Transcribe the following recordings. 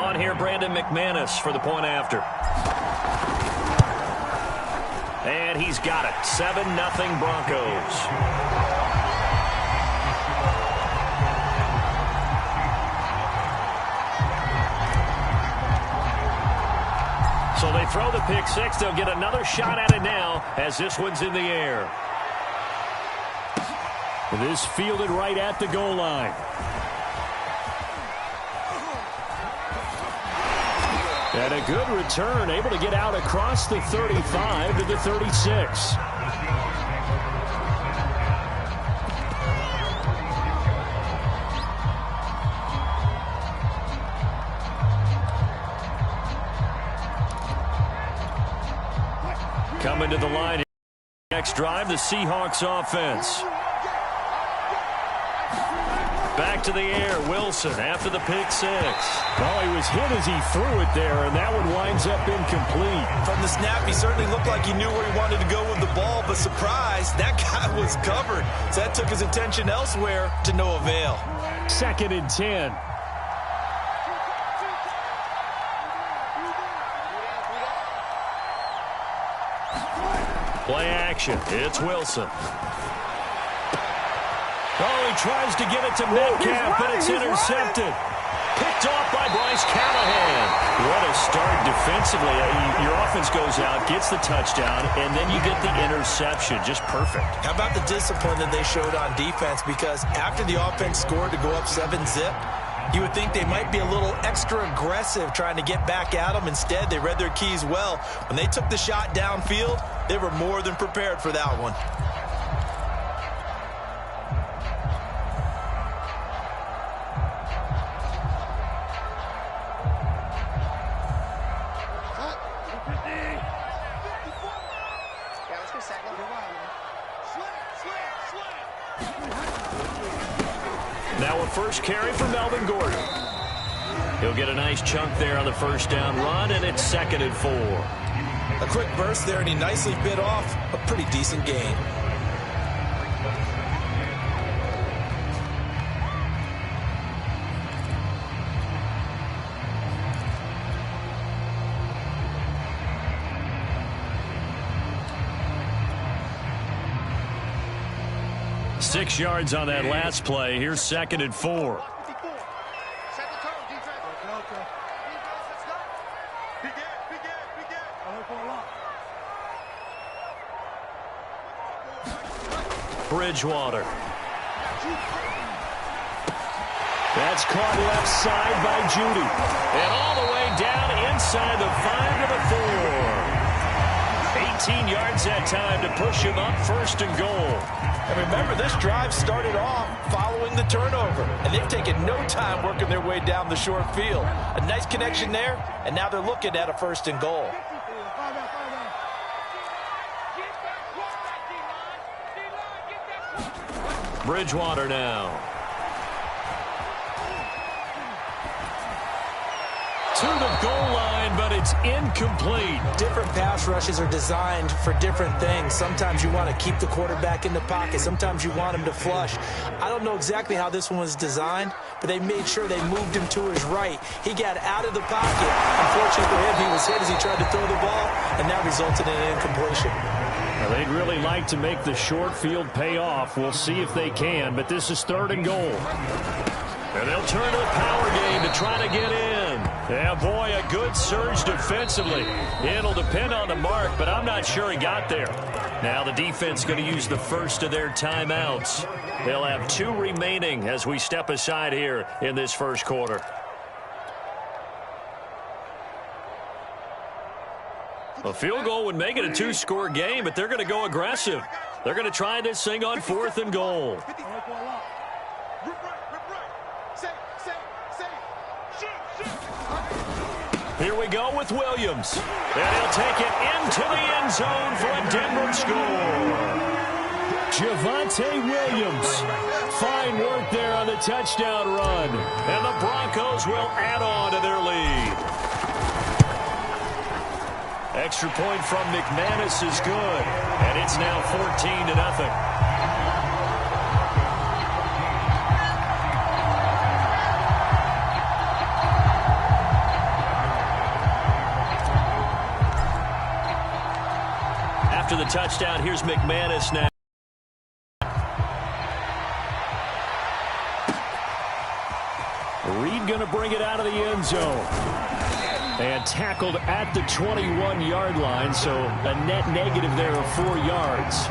on here, Brandon McManus for the point after. And he's got it. 7-0 Broncos. So they throw the pick six. They'll get another shot at it now as this one's in the air. This fielded right at the goal line. And a good return, able to get out across the 35 to the 36. Coming to the line. Next drive, the Seahawks offense. Back to the air, Wilson after the pick six. Oh, he was hit as he threw it there, and that one winds up incomplete. From the snap, he certainly looked like he knew where he wanted to go with the ball, but surprise, that guy was covered. So that took his attention elsewhere to no avail. 2nd and 10. Play action. It's Wilson. Oh, he tries to get it to Metcalf, but it's intercepted. Picked off by Bryce Callahan. What a start defensively. Your offense goes out, gets the touchdown, and then you get the interception. Just perfect. How about the discipline that they showed on defense? Because after the offense scored to go up 7-zip, you would think they might be a little extra aggressive trying to get back at them. Instead, they read their keys well. When they took the shot downfield, they were more than prepared for that one. Now a first carry for Melvin Gordon. He'll get a nice chunk there on the first down run, and it's 2nd and 4. A quick burst there, and he nicely bit off a pretty decent gain. Six yards on that last play. Here's 2nd and 4. Bridgewater. That's caught left side by Judy. And all the way down inside the 5 to the 4. 18 yards that time to push him up 1st and goal. And remember, this drive started off following the turnover, and they've taken no time working their way down the short field. A nice connection there, and now they're looking at a 1st and goal. Bridgewater now. To the goal line, but it's incomplete. Different pass rushes are designed for different things. Sometimes you want to keep the quarterback in the pocket. Sometimes you want him to flush. I don't know exactly how this one was designed, but they made sure they moved him to his right. He got out of the pocket. Unfortunately for him, he was hit as he tried to throw the ball, and that resulted in an incompletion. Well, they'd really like to make the short field pay off. We'll see if they can, but this is 3rd and goal. And they'll turn to the power game to try to get in. Yeah, boy, a good surge defensively. It'll depend on the mark, but I'm not sure he got there. Now the defense going to use the first of their timeouts. They'll have 2 remaining as we step aside here in this first quarter. A field goal would make it a 2-score game, but they're going to go aggressive. They're going to try this thing on 4th and goal. Here we go with Williams. And he'll take it into the end zone for a Denver score. Javonte Williams. Fine work there on the touchdown run. And the Broncos will add on to their lead. Extra point from McManus is good. And it's now 14-0. After the touchdown, here's McManus now. Reed going to bring it out of the end zone. And tackled at the 21-yard line, so a net negative there of 4 yards.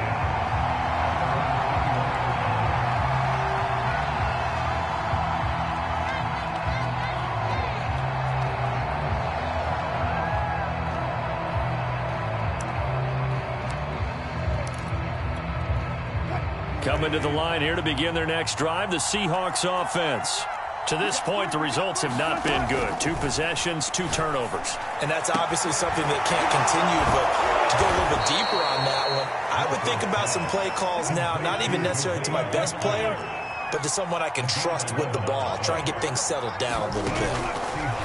Coming to the line here to begin their next drive, the Seahawks offense. To this point, the results have not been good. 2 possessions, 2 turnovers. And that's obviously something that can't continue, but to go a little bit deeper on that one, I would think about some play calls now, not even necessarily to my best player, but to someone I can trust with the ball. Try and get things settled down a little bit.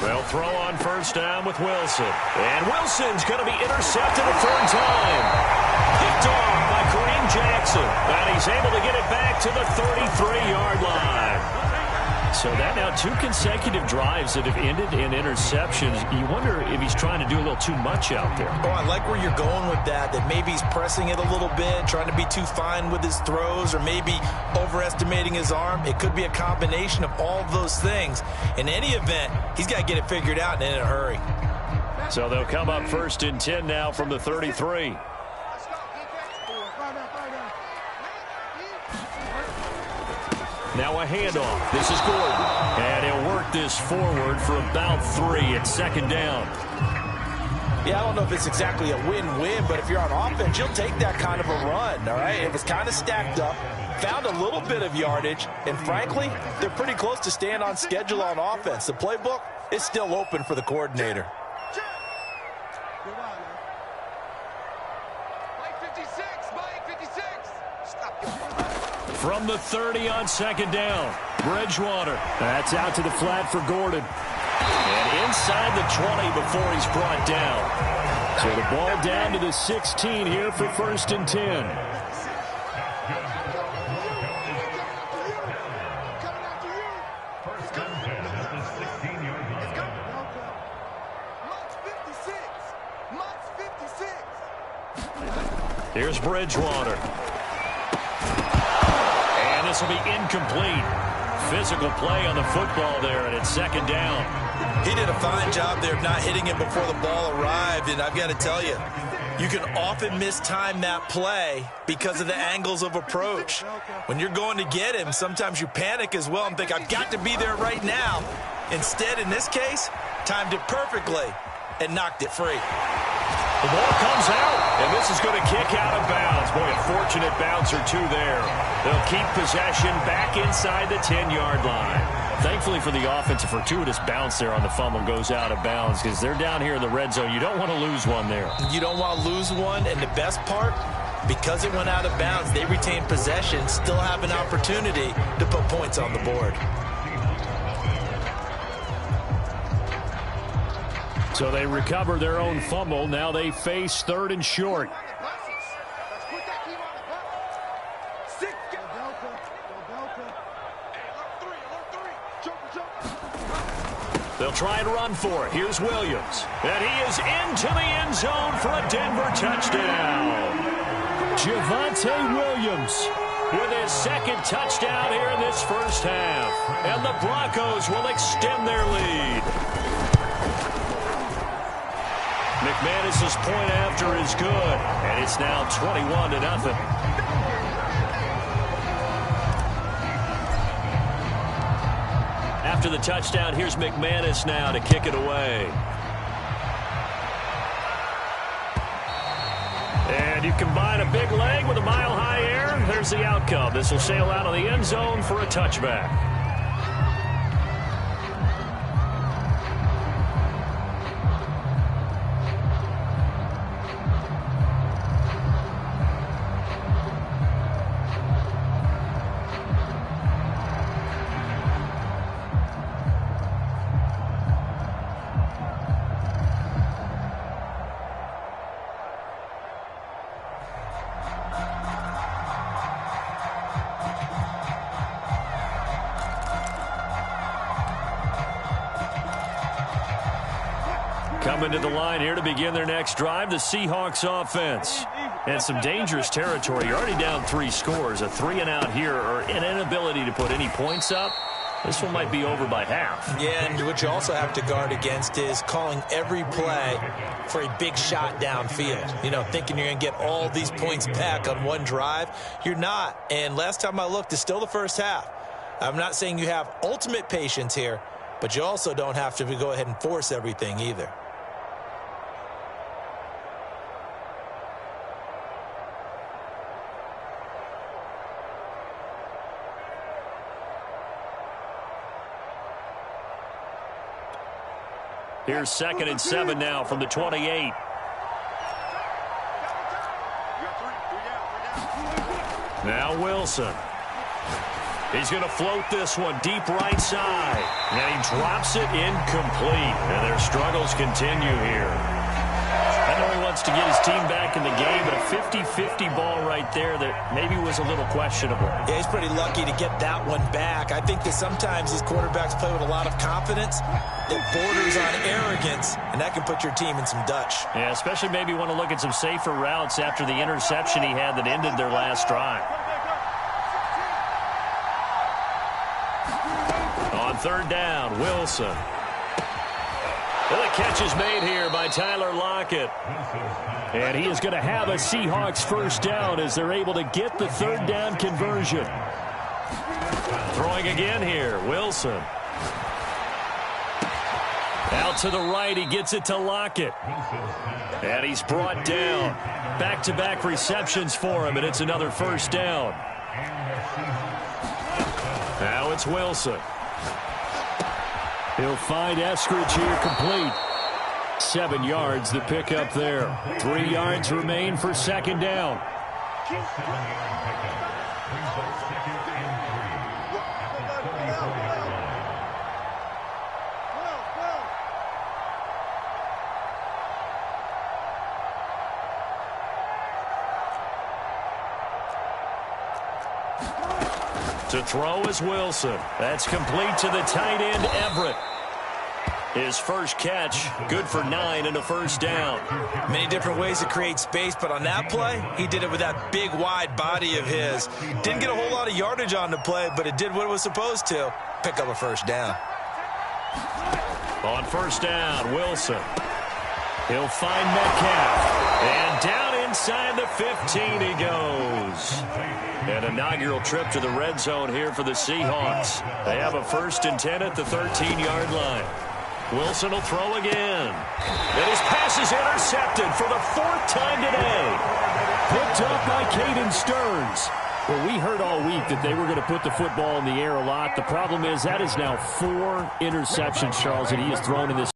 They'll throw on first down with Wilson. And Wilson's going to be intercepted a 3rd time. Picked off by Kareem Jackson. And he's able to get it back to the 33-yard line. So that now 2 consecutive drives that have ended in interceptions. You wonder if he's trying to do a little too much out there. Oh, I like where you're going with that maybe he's pressing it a little bit, trying to be too fine with his throws, or maybe overestimating his arm. It could be a combination of all of those things. In any event, he's got to get it figured out and in a hurry. So they'll come up 1st and 10 now from the 33. Now a handoff. This is Gordon. And he'll work this forward for about 3 at 2nd down. Yeah, I don't know if it's exactly a win-win, but if you're on offense, you'll take that kind of a run, all right? It was kind of stacked up, found a little bit of yardage, and frankly, they're pretty close to staying on schedule on offense. The playbook is still open for the coordinator. From the 30 on 2nd down, Bridgewater. That's out to the flat for Gordon. And inside the 20 before he's brought down. So the ball down to the 16 here for 1st and 10. Here's Bridgewater. And this will be incomplete. Physical play on the football there, and it's 2nd down. He did a fine job there of not hitting it before the ball arrived, and I've got to tell you, you can often mistime that play because of the angles of approach. When you're going to get him, sometimes you panic as well and think, I've got to be there right now. Instead, in this case, timed it perfectly and knocked it free. The ball comes out, and this is going to kick out of bounds. Boy, a fortunate bounce or 2 there. They'll keep possession back inside the 10-yard line. Thankfully for the offense, a fortuitous bounce there on the fumble goes out of bounds because they're down here in the red zone. You don't want to lose one there. You don't want to lose one, and the best part, because it went out of bounds, they retain possession, still have an opportunity to put points on the board. So they recover their own fumble. Now they face 3rd and short. They'll try and run for it. Here's Williams. And he is into the end zone for a Denver touchdown. Javonte Williams with his 2nd touchdown here in this first half. And the Broncos will extend their lead. McManus's point after is good, and it's now 21-0. After the touchdown, here's McManus now to kick it away. And you combine a big leg with a mile-high air, there's the outcome. This will sail out of the end zone for a touchback. Coming to the line here to begin their next drive, the Seahawks offense. And some dangerous territory. You're already down 3 scores. A 3-and-out here or an inability to put any points up. This one might be over by half. Yeah, and what you also have to guard against is calling every play for a big shot downfield. You know, thinking you're going to get all these points back on one drive. You're not. And last time I looked, it's still the first half. I'm not saying you have ultimate patience here, but you also don't have to go ahead and force everything either. Here's 2nd and 7 now from the 28. Now Wilson. He's going to float this one deep right side. And he drops it incomplete. And their struggles continue here. I know he wants to get his team back in the game, but a 50-50 ball right there that maybe was a little questionable. Yeah, he's pretty lucky to get that one back. I think that sometimes these quarterbacks play with a lot of confidence that borders on arrogance, and that can put your team in some Dutch. Yeah, especially maybe want to look at some safer routes after the interception he had that ended their last drive. On 3rd down, Wilson. Well, the catch is made here by Tyler Lockett. And he is going to have a Seahawks first down as they're able to get the 3rd down conversion. Throwing again here, Wilson. Out to the right, he gets it to Lockett. And he's brought down. Back-to-back receptions for him, and it's another first down. Now it's Wilson. He'll find Eskridge here complete. 7 yards the pickup there. 3 yards remain for 2nd down. To throw is Wilson. That's complete to the tight end, Everett. His first catch, good for 9 and a first down. Many different ways to create space, but on that play, he did it with that big, wide body of his. Didn't get a whole lot of yardage on the play, but it did what it was supposed to. Pick up a first down. On first down, Wilson. He'll find Metcalf. And down inside the 15 he goes. An inaugural trip to the red zone here for the Seahawks. They have a 1st and 10 at the 13-yard line. Wilson will throw again. And his pass is intercepted for the 4th time today. Picked up by Caden Stearns. Well, we heard all week that they were going to put the football in the air a lot. The problem is that is now 4 interceptions, Charles, that he has thrown in this.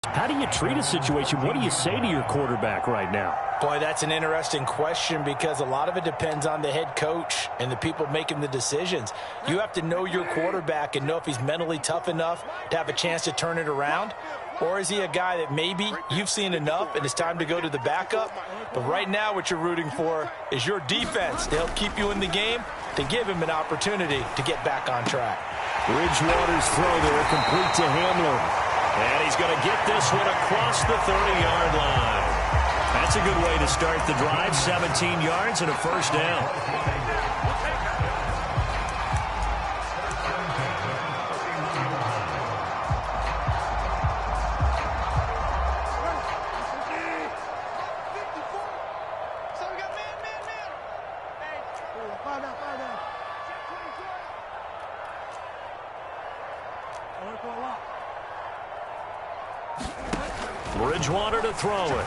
How do you treat a situation? What do you say to your quarterback right now? Boy, that's an interesting question because a lot of it depends on the head coach and the people making the decisions. You have to know your quarterback and know if he's mentally tough enough to have a chance to turn it around. Or is he a guy that maybe you've seen enough and it's time to go to the backup? But right now what you're rooting for is your defense to help keep you in the game, to give him an opportunity to get back on track. Bridgewater's throw there, complete to Hamler. And he's going to get this one across the 30-yard line. That's a good way to start the drive. 17 yards and a first down. Bridgewater to throw it.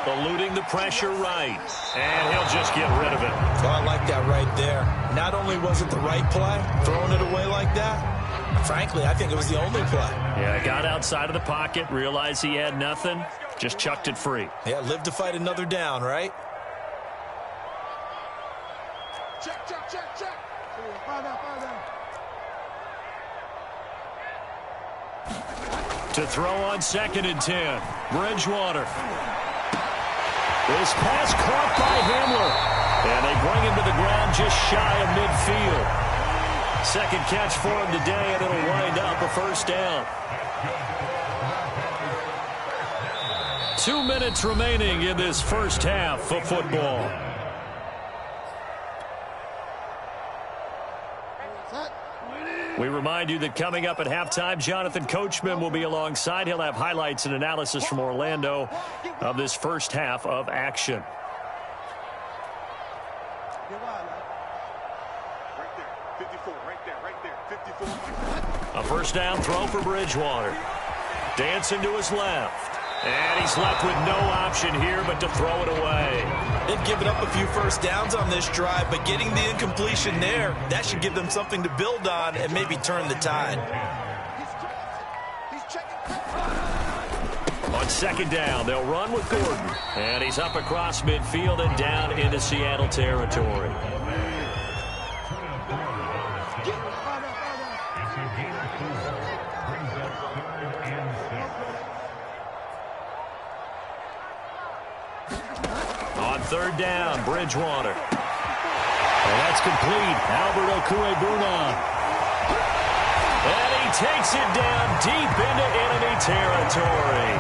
Eluding the pressure right. And he'll just get rid of it. Oh, I like that right there. Not only was it the right play, throwing it away like that, frankly, I think it was the only play. Yeah, got outside of the pocket, realized he had nothing, just chucked it free. Yeah, live to fight another down, right? Check. To throw on 2nd and 10. Bridgewater. This pass caught by Hamler. And they bring him to the ground just shy of midfield. 2nd catch for him today, and it'll wind up a first down. 2 minutes remaining in this first half of football. We remind you that coming up at halftime, Jonathan Coachman will be alongside. He'll have highlights and analysis from Orlando of this first half of action. A first down throw for Bridgewater. Dancing to his left. And he's left with no option here but to throw it away. They've given up a few first downs on this drive, but getting the incompletion there, that should give them something to build on and maybe turn the tide. On second down, they'll run with Gordon. And he's up across midfield and down into Seattle territory. On third down, Bridgewater. And that's complete. Albert Okuebuna. And he takes it down deep into enemy territory.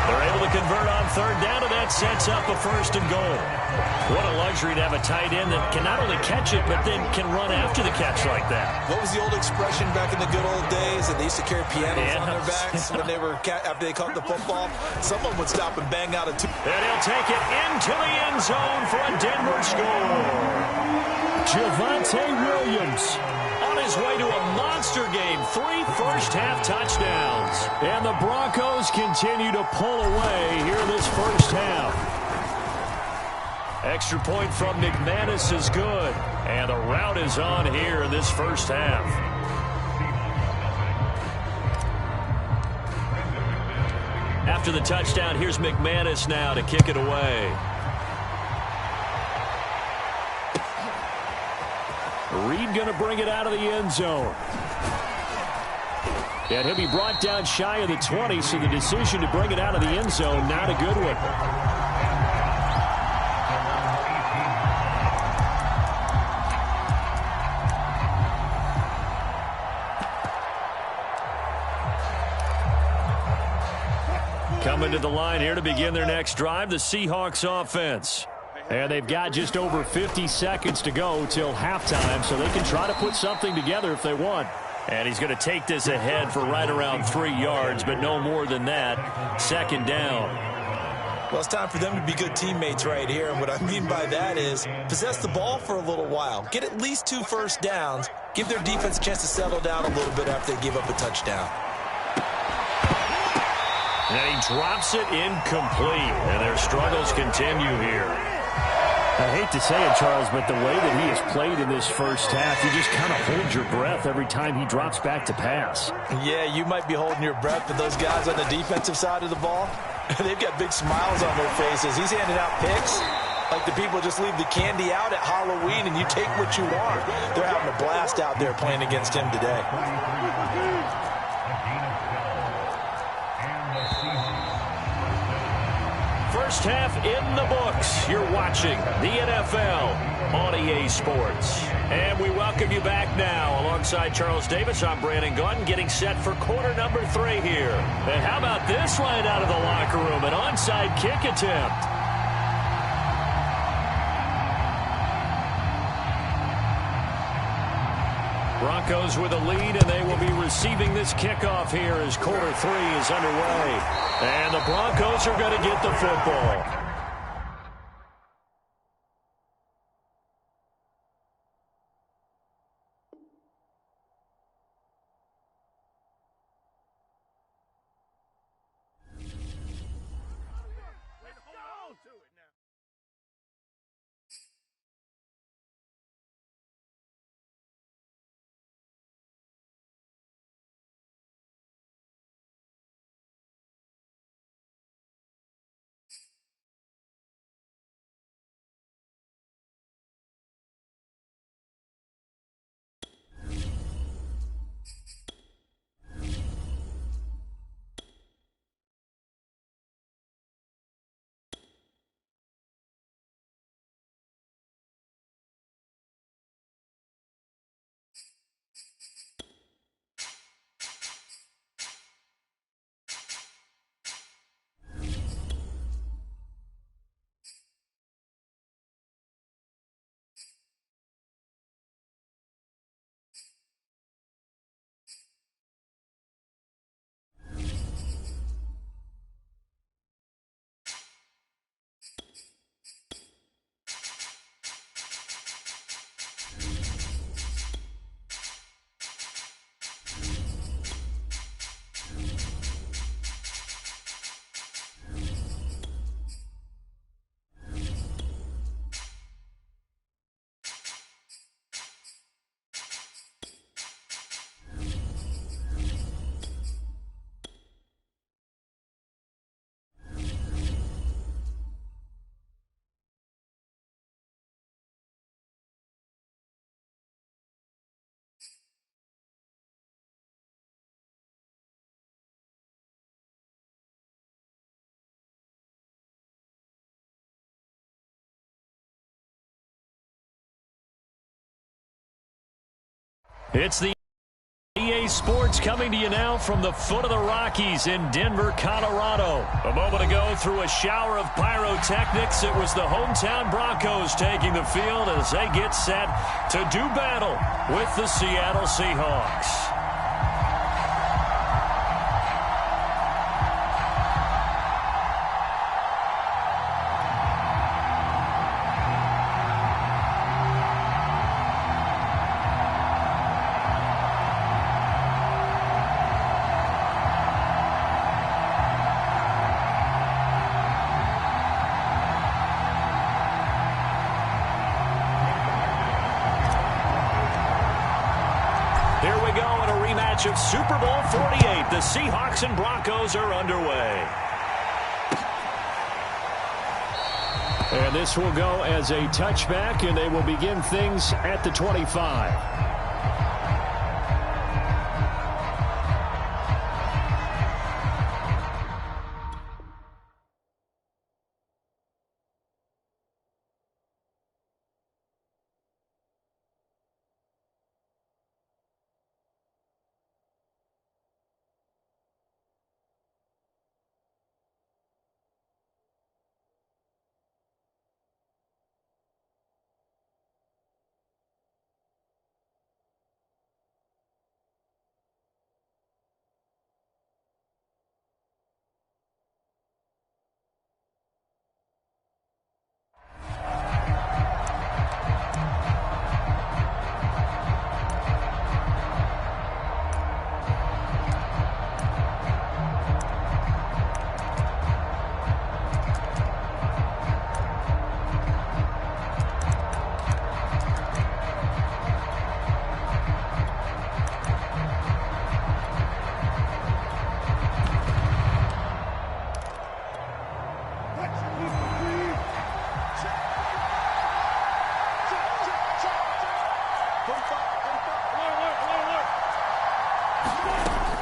They're able to convert on third down, and that sets up a first and goal. What a luxury to have a tight end that can not only catch it, but then can run after the catch like that. What was the old expression back in the good old days? And they used to carry pianos on their backs when they were after they caught the football. Someone would stop and bang out a two. And he'll take it into the end zone for a Denver score. Javonte Williams on his way to a monster game. 3 first-half touchdowns. And the Broncos continue to pull away here in this first half. Extra point from McManus is good. And the route is on here in this first half. After the touchdown, here's McManus now to kick it away. Reed going to bring it out of the end zone. And he'll be brought down shy of the 20, so the decision to bring it out of the end zone, not a good one. Coming to the line here to begin their next drive, the Seahawks offense. And they've got just over 50 seconds to go till halftime, so they can try to put something together if they want. And he's going to take this ahead for right around 3 yards, but no more than that. Second down. Well, it's time for them to be good teammates right here. And what I mean by that is possess the ball for a little while. Get at least 2 first downs. Give their defense a chance to settle down a little bit after they give up a touchdown. And he drops it incomplete. And their struggles continue here. I hate to say it, Charles, but the way that he has played in this first half, you just kind of hold your breath every time he drops back to pass. Yeah, you might be holding your breath, but those guys on the defensive side of the ball, they've got big smiles on their faces. He's handing out picks like the people just leave the candy out at Halloween and you take what you want. They're having a blast out there playing against him today. First half in the books. You're watching the NFL on EA Sports. And we welcome you back now. Alongside Charles Davis, I'm Brandon Gaudin, getting set for quarter number 3 here. And how about this right out of the locker room? An onside kick attempt. Broncos with a lead, and they will be receiving this kickoff here as quarter 3 is underway. And the Broncos are going to get the football. It's the EA Sports coming to you now from the foot of the Rockies in Denver, Colorado. A moment ago, through a shower of pyrotechnics, it was the hometown Broncos taking the field as they get set to do battle with the Seattle Seahawks. Here we go in a rematch of Super Bowl 48. The Seahawks and Broncos are underway. And this will go as a touchback, and they will begin things at the 25.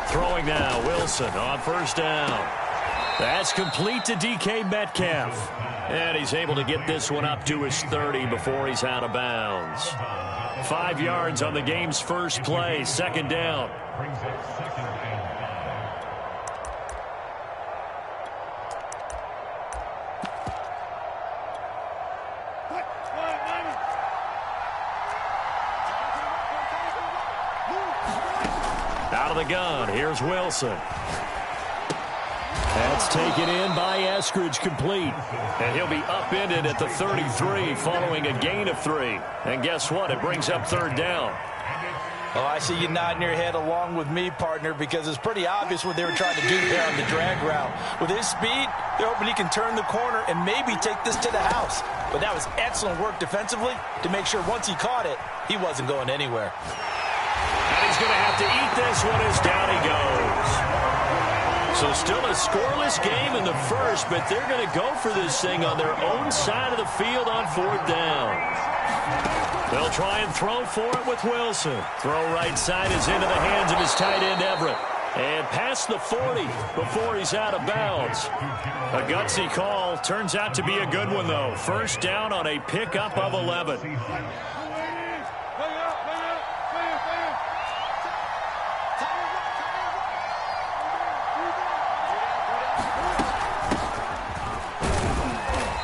Throwing now, Wilson on first down. That's complete to DK Metcalf. And he's able to get this one up to his 30 before he's out of bounds. 5 yards on the game's first play, second down. Out of the gun, here's Wilson. That's taken in by Eskridge, complete. And he'll be upended at the 33 following a gain of 3. And guess what? It brings up third down. Oh, I see you nodding your head along with me, partner, because it's pretty obvious what they were trying to do there on the drag route. With his speed, they're hoping he can turn the corner and maybe take this to the house. But that was excellent work defensively to make sure once he caught it, he wasn't going anywhere. And he's going to have to eat this one as down he goes. So still a scoreless game in the first, but they're going to go for this thing on their own side of the field on fourth down. They'll try and throw for it with Wilson. Throw right side is into the hands of his tight end, Everett. And past the 40 before he's out of bounds. A gutsy call. Turns out to be a good one, though. First down on a pickup of 11.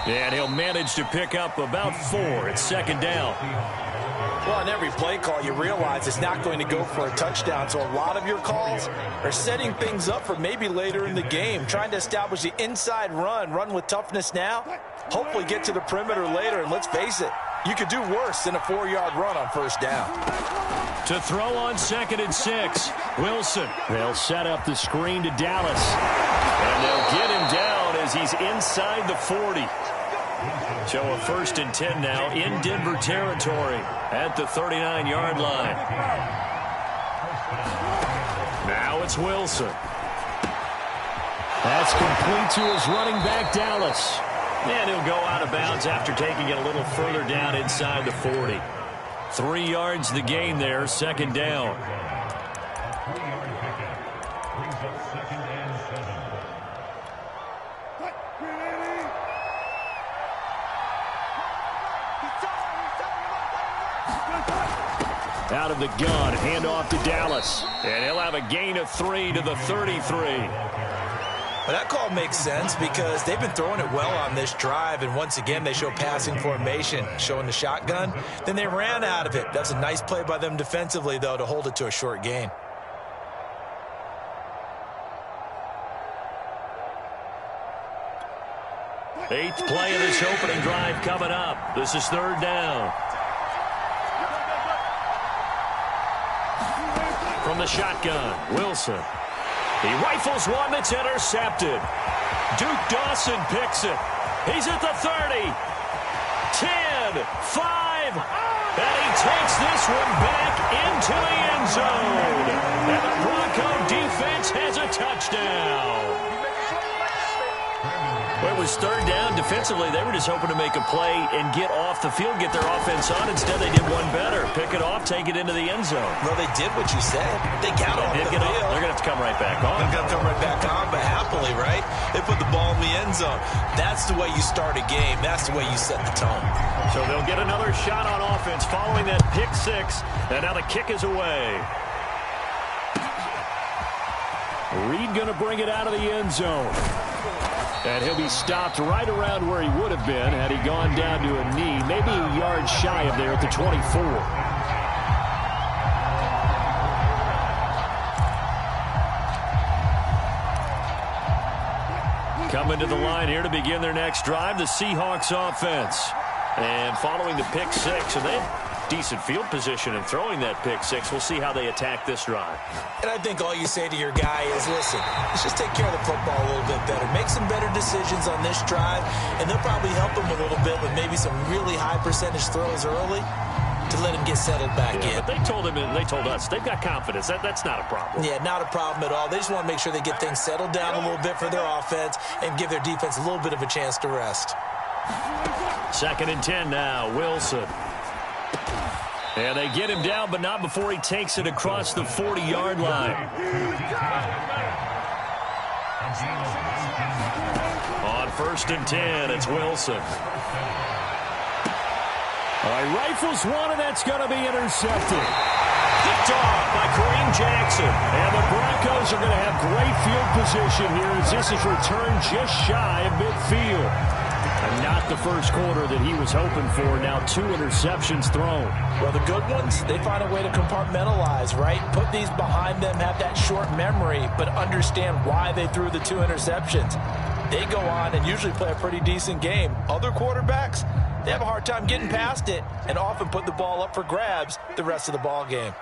And he'll manage to pick up about 4. It's second down. Well, on every play call, you realize it's not going to go for a touchdown. So a lot of your calls are setting things up for maybe later in the game, trying to establish the inside run with toughness now, hopefully get to the perimeter later. And let's face it, you could do worse than a 4-yard run on first down. To throw on 2nd and 6, Wilson. They'll set up the screen to Dallas. And they'll get him down as he's inside the 40. So a 1st and 10 now in Denver territory at the 39-yard line. Now it's Wilson. That's complete to his running back, Dallas. And he'll go out of bounds after taking it a little further down inside the 40. 3 yards the gain there, second down. out of the gun. Handoff to Dallas. And he'll have a gain of 3 to the 33. Well, that call makes sense because they've been throwing it well on this drive, and once again they show passing formation, showing the shotgun. Then they ran out of it. That's a nice play by them defensively, though, to hold it to a short gain. Eighth play of this opening drive coming up. This is third down. From the shotgun, Wilson. He rifles one that's intercepted. Duke Dawson picks it. He's at the 30. 10, 5, and he takes this one back into the end zone. And the Bronco defense has a touchdown. Well, it was third down. Defensively, they were just hoping to make a play and get off the field, get their offense on. Instead, they did one better. Pick it off, take it into the end zone. Well, they did what you said. They got off the field. They're going to have to come right back on. They're going to come right back on, but happily, right? They put the ball in the end zone. That's the way you start a game. That's the way you set the tone. So they'll get another shot on offense following that pick six. And now the kick is away. Reed going to bring it out of the end zone. And he'll be stopped right around where he would have been had he gone down to a knee, maybe a yard shy of there at the 24. Coming to the line here to begin their next drive, the Seahawks offense. And following the pick six, and they have decent field position in throwing that pick six. We'll see how they attack this drive. And I think all you say to your guy is, listen, let's just take care of the football a little bit better. Make some better decisions on this drive, and they'll probably help him a little bit with maybe some really high percentage throws early to let him get settled back in. But they told him, and they told us, they've got confidence. That's not a problem. Yeah, not a problem at all. They just want to make sure they get things settled down a little bit for their offense and give their defense a little bit of a chance to rest. 2nd and 10 now, Wilson. And they get him down, but not before he takes it across the 40-yard line. On 1st and 10, it's Wilson. All right, rifles one, and that's going to be intercepted. Picked off by Kareem Jackson. And the Broncos are going to have great field position here as this is returned just shy of midfield. And not the first quarter that he was hoping for. Now 2 interceptions thrown. Well, the good ones, they find a way to compartmentalize, right? Put these behind them, have that short memory, but understand why they threw the 2 interceptions. They go on and usually play a pretty decent game. Other quarterbacks, they have a hard time getting past it and often put the ball up for grabs the rest of the ball game.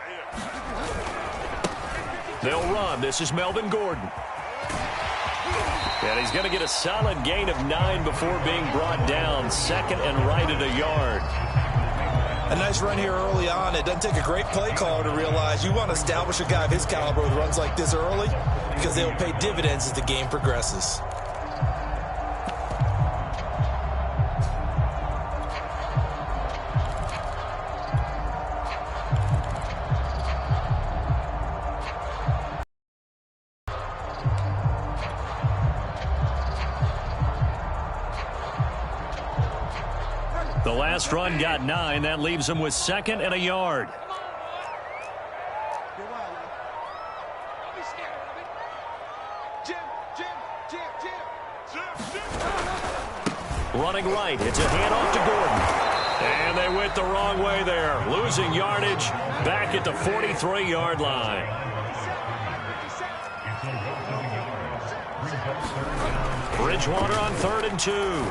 They'll run. This is Melvin Gordon. And he's going to get a solid gain of 9 before being brought down. 2nd and right at a yard. A nice run here early on. It doesn't take a great play caller to realize you want to establish a guy of his caliber with runs like this early because they will pay dividends as the game progresses. The last run got 9. That leaves them with 2nd and a yard. Running right. It's a handoff to Gordon. And they went the wrong way there. Losing yardage back at the 43-yard line. Bridgewater on 3rd and 2.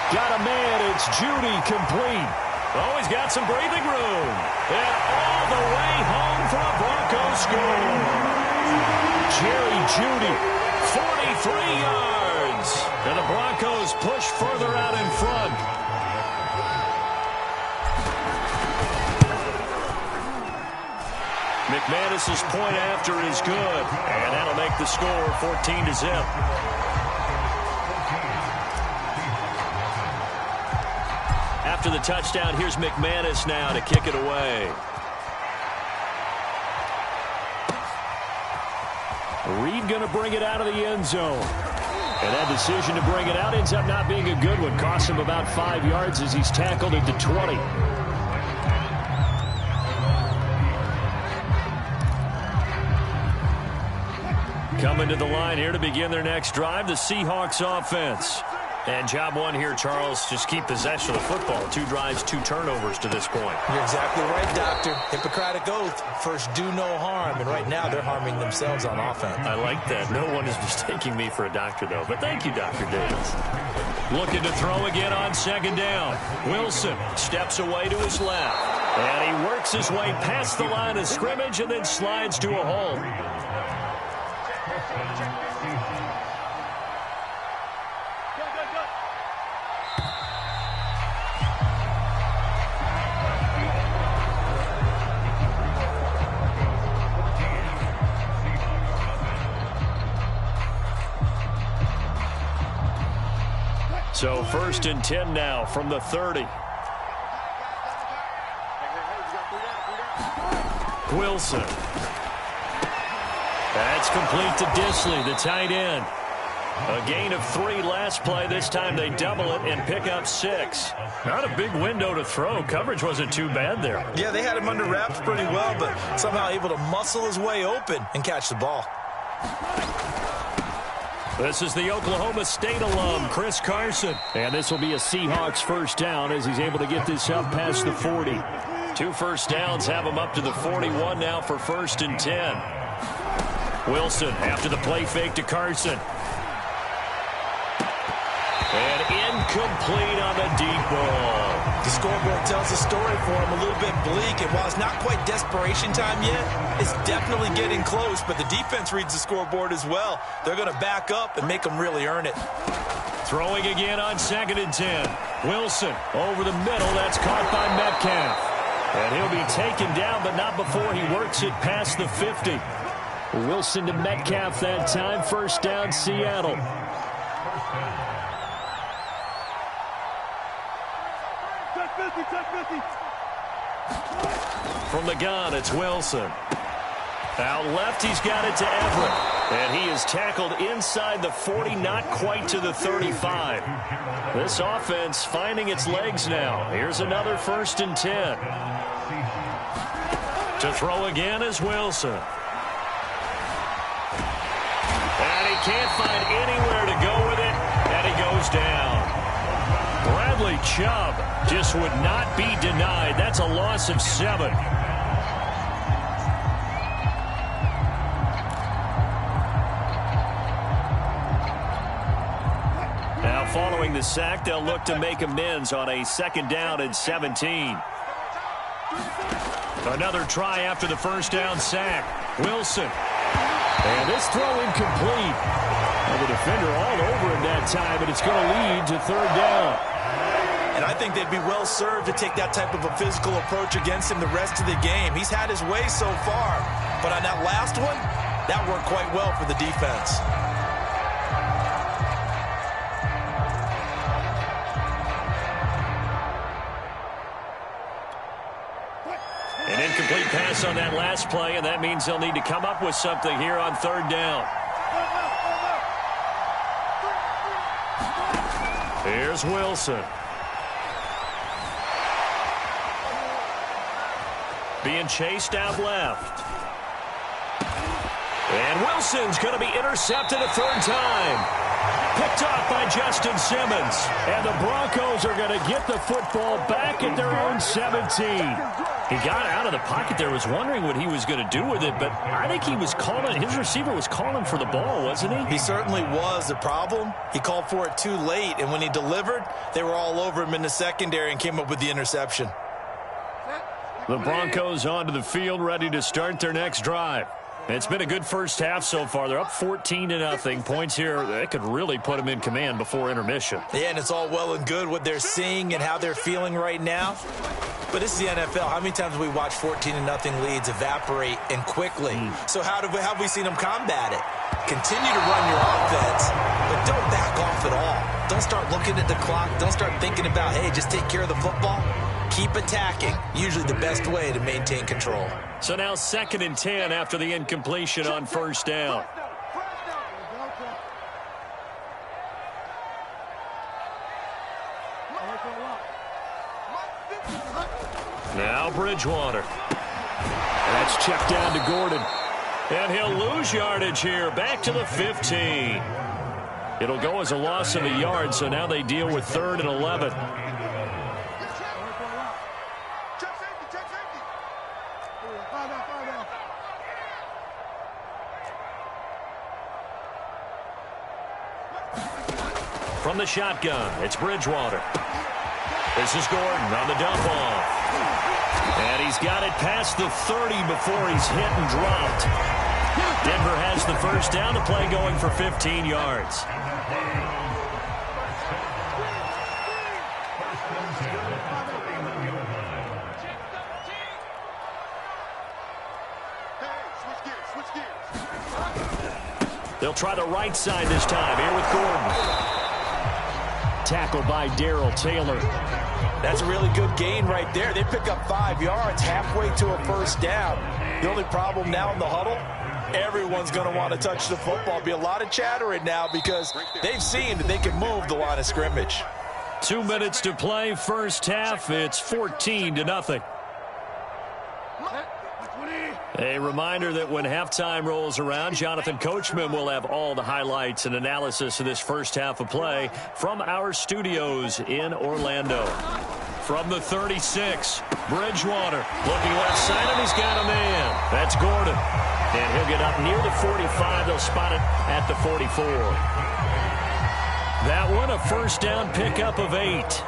Got a man, it's Judy, complete. Oh, he's got some breathing room. And all the way home for a Broncos score. Jerry Judy, 43 yards. And the Broncos push further out in front. McManus's point after is good. And that'll make the score 14-0. After the touchdown, here's McManus now to kick it away. Reed going to bring it out of the end zone. And that decision to bring it out ends up not being a good one. Costs him about 5 yards as he's tackled at the 20. Coming to the line here to begin their next drive, the Seahawks offense. And job one here, Charles, just keep possession of the football. 2 drives, 2 turnovers to this point. You're exactly right, Doctor. Hippocratic oath. First, do no harm. And right now, they're harming themselves on offense. I like that. No one is mistaking me for a doctor, though. But thank you, Dr. Davis. Looking to throw again on second down. Wilson steps away to his left. And he works his way past the line of scrimmage and then slides to a hole. So 1st and 10 now from the 30. Wilson. That's complete to Disley, the tight end. A gain of 3 last play. This time they double it and pick up 6. Not a big window to throw. Coverage wasn't too bad there. Yeah, they had him under wraps pretty well, but somehow able to muscle his way open and catch the ball. This is the Oklahoma State alum, Chris Carson. And this will be a Seahawks first down as he's able to get this up past the 40. 2 first downs have him up to the 41 now for 1st and 10. Wilson after the play fake to Carson. And incomplete on the deep ball. The scoreboard tells the story for him, a little bit bleak. And while it's not quite desperation time yet, it's definitely getting close. But the defense reads the scoreboard as well. They're going to back up and make them really earn it. Throwing again on 2nd and 10. Wilson over the middle. That's caught by Metcalf. And he'll be taken down, but not before he works it past the 50. Wilson to Metcalf that time. First down, Seattle. From the gun, it's Wilson. Out left, he's got it to Everett. And he is tackled inside the 40, not quite to the 35. This offense finding its legs now. Here's another 1st and 10. To throw again is Wilson. And he can't find anywhere to go with it. And he goes down. Bradley Chubb just would not be denied. That's a loss of 7. Now following the sack, they'll look to make amends on a 2nd down and 17. Another try after the first down sack. Wilson. And this throw incomplete. And the defender all over him that time, and it's going to lead to 3rd down. And I think they'd be well served to take that type of a physical approach against him the rest of the game. He's had his way so far. But on that last one, that worked quite well for the defense. An incomplete pass on that last play, and that means they'll need to come up with something here on 3rd down. Here's Wilson. Being chased out left. And Wilson's going to be intercepted a 3rd time. Picked off by Justin Simmons. And the Broncos are going to get the football back at their own 17. He got out of the pocket there, was wondering what he was going to do with it, but I think he was calling, his receiver was calling for the ball, wasn't he? He certainly was. The problem, he called for it too late, and when he delivered, they were all over him in the secondary and came up with the interception. The Broncos onto the field, ready to start their next drive. It's been a good first half so far. They're up 14-0. Points here, that could really put them in command before intermission. Yeah, and it's all well and good what they're seeing and how they're feeling right now. But this is the NFL. How many times have we watched 14-0 leads evaporate and quickly? So how have we seen them combat it? Continue to run your offense, but don't back off at all. Don't start looking at the clock. Don't start thinking about, hey, just take care of the football. Keep attacking. Usually the best way to maintain control. So now 2nd and 10 after the incompletion on 1st down. Now Bridgewater. That's checked down to Gordon. And he'll lose yardage here, back to the 15. It'll go as a loss of a yard, so now they deal with 3rd and 11. From the shotgun, it's Bridgewater. This is Gordon on the dump off. And he's got it past the 30 before he's hit and dropped. Denver has the first down, the play going for 15 yards. They'll try the right side this time, here with Gordon. Tackled by Darrell Taylor. That's a really good gain right there. They pick up 5 yards halfway to a first down. The only problem now in the huddle, everyone's going to want to touch the football. Be a lot of chattering now because they've seen that they can move the line of scrimmage. 2 minutes to play, first half. It's 14-0. A reminder that when halftime rolls around, Jonathan Coachman will have all the highlights and analysis of this first half of play from our studios in Orlando. From the 36, Bridgewater looking left side, and he's got a man. That's Gordon. And he'll get up near the 45. They'll spot it at the 44. That one, a first down pickup of 8.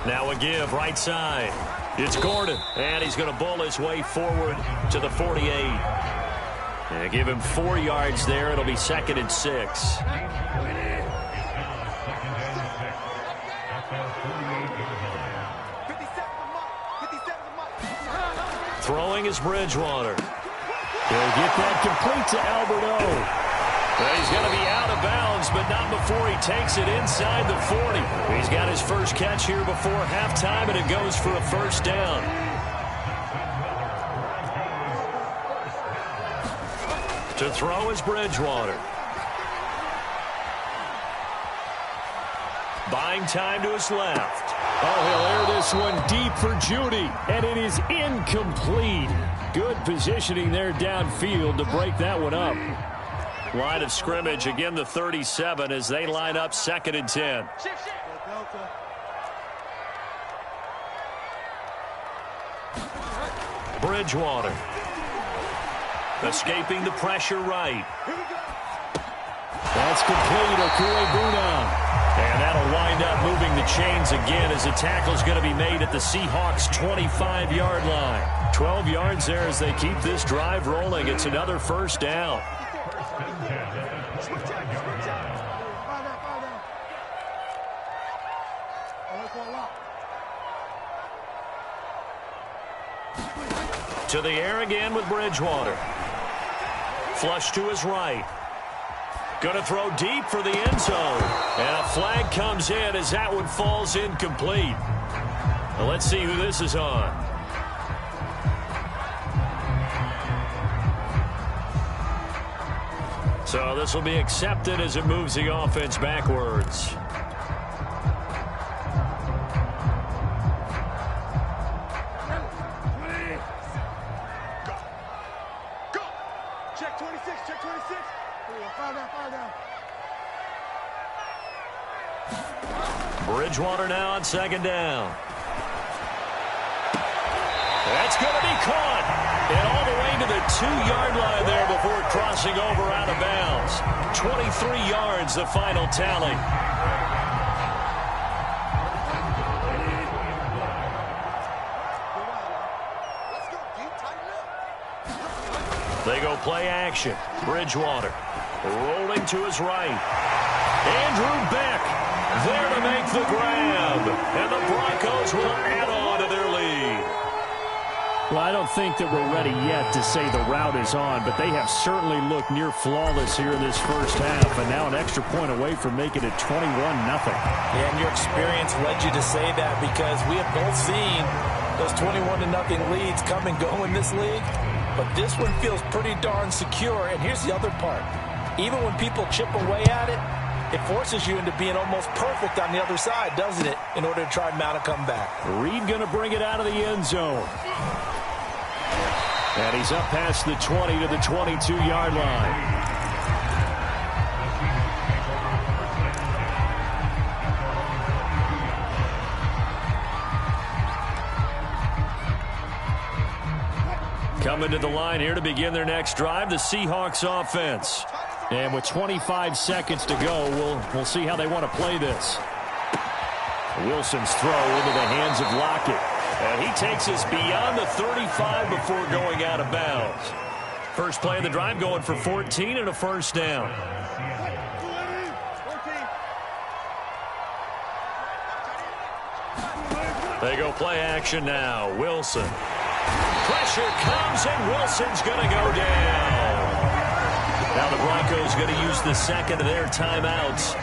Now a give right side. It's Gordon, and he's going to bull his way forward to the 48. And give him 4 yards there. It'll be 2nd and 6. Throwing is Bridgewater. He'll get that complete to Alberto. Well, he's going to be out of bounds, but not before he takes it inside the 40. He's got his first catch here before halftime, and it goes for a first down. To throw is Bridgewater. Buying time to his left. Oh, he'll air this one deep for Judy, and it is incomplete. Good positioning there downfield to break that one up. Line of scrimmage, again the 37 as they line up 2nd and 10. Bridgewater. Escaping the pressure right. That's complete, Okue-Buna. And that'll wind up moving the chains again as the tackle's going to be made at the Seahawks' 25-yard line. 12 yards there as they keep this drive rolling. It's another first down. To the air again with Bridgewater. Flush to his right. Going to throw deep for the end zone. And a flag comes in as that one falls incomplete. Well, let's see who this is on. So this will be accepted as it moves the offense backwards. Check 26, check 26. Fire down. Bridgewater now on 2nd down. That's going to be caught. And all the way to the 2-yard line there before crossing over out of bounds. 23 yards, the final tally. They go play action. Bridgewater rolling to his right. Andrew Beck there to make the grab. And the Broncos will add on to their lead. Well, I don't think that we're ready yet to say the route is on, but they have certainly looked near flawless here in this first half, and now an extra point away from making it 21-0. Yeah, and your experience led you to say that because we have both seen those 21-0 leads come and go in this league, but this one feels pretty darn secure. And here's the other part. Even when people chip away at it, It forces you into being almost perfect on the other side, doesn't it, in order to try and mount a comeback. Reed going to bring it out of the end zone. And he's up past the 20 to the 22-yard line. Coming to the line here to begin their next drive, the Seahawks offense. And with 25 seconds to go, we'll see how they want to play this. Wilson's throw into the hands of Lockett. And he takes us beyond the 35 before going out of bounds. First play of the drive going for 14 and a first down. They go play action now. Wilson. Pressure comes, and Wilson's going to go down. Now the Broncos going to use the second of their timeouts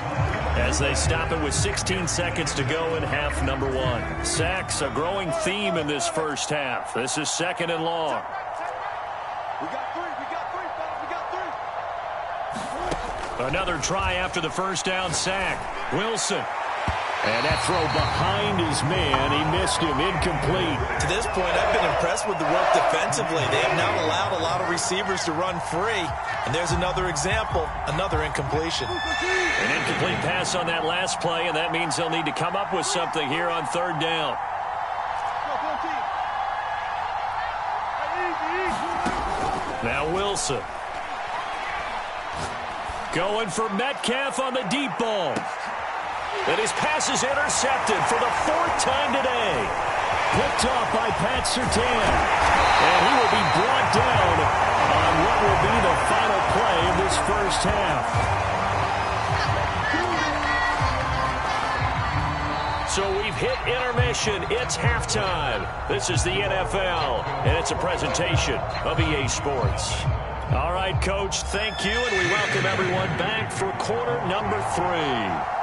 as they stop it with 16 seconds to go in half number one. Sacks, a growing theme in this first half. This is second and long. We got three. Another try after the first down sack. Wilson. And that throw behind his man. He missed him. Incomplete. To this point, I've been impressed with the work defensively. They have not allowed a lot of receivers to run free. And there's another example, another incompletion. An incomplete pass on that last play, and that means they'll need to come up with something here on third down. Now Wilson. Going for Metcalf on the deep ball. And his pass is intercepted for the fourth time today. Picked off by Pat Surtain. And he will be brought down on what will be the final play of this first half. So we've hit intermission. It's halftime. This is the NFL, and it's a presentation of EA Sports. All right, Coach, thank you, and we welcome everyone back for quarter number 3.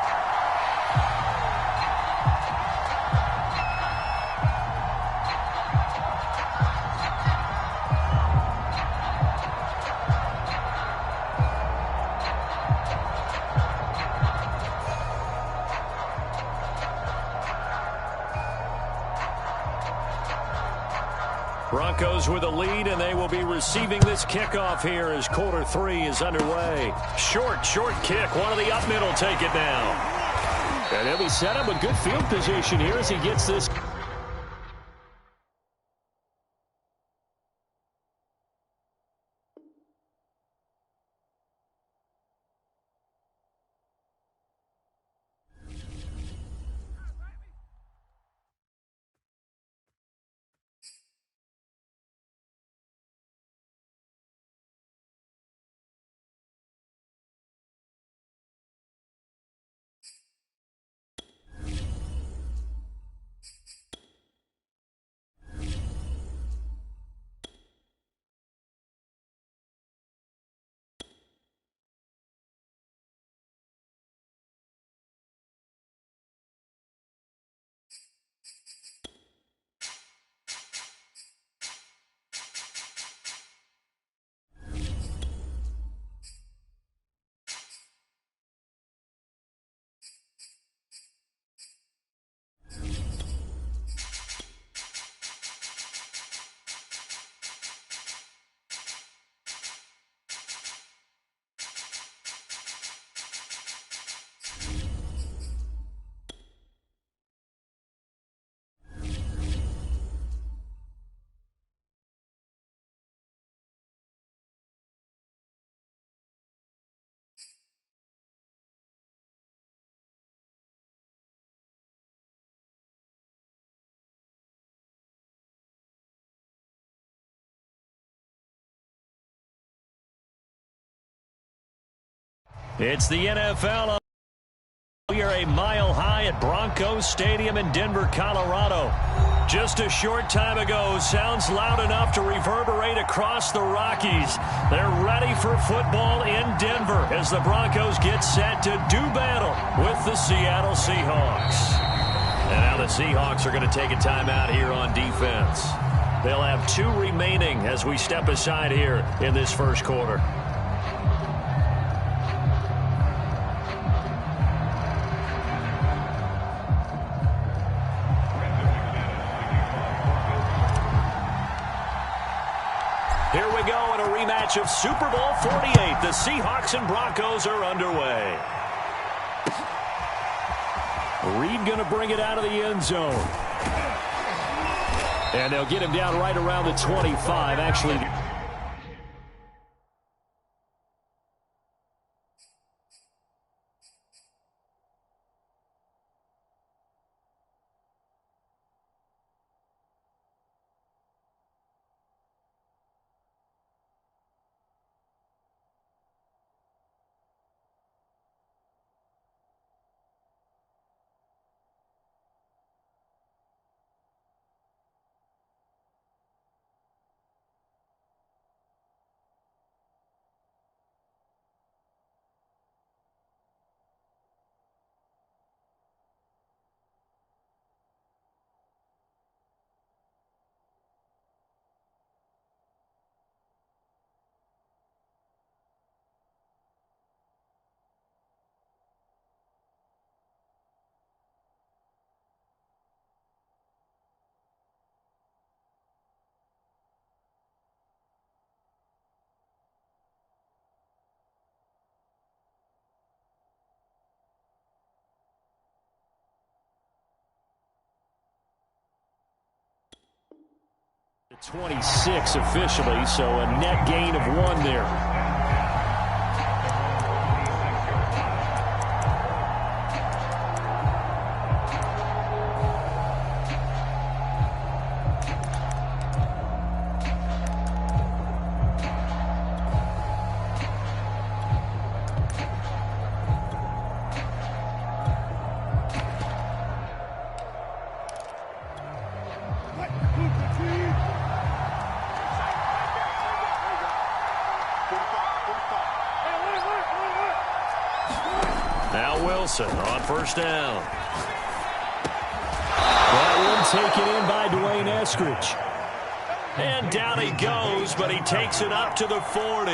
Broncos with a lead, and they will be receiving this kickoff here as quarter 3 is underway. Short kick. One of the up middle take it now. And he'll be set up a good field position here as he gets this. It's the NFL. We are a mile high at Broncos Stadium in Denver, Colorado. Just a short time ago, sounds loud enough to reverberate across the Rockies. They're ready for football in Denver as the Broncos get set to do battle with the Seattle Seahawks. And now the Seahawks are going to take a timeout here on defense. They'll have 2 remaining as we step aside here in this first quarter. Here we go in a rematch of Super Bowl 48. The Seahawks and Broncos are underway. Reed going to bring it out of the end zone. And they'll get him down right around the 25, actually. The 26 officially, so a net gain of 1 there. Now Wilson on first down. That one taken in by Dwayne Eskridge. And down he goes, but he takes it up to the 40.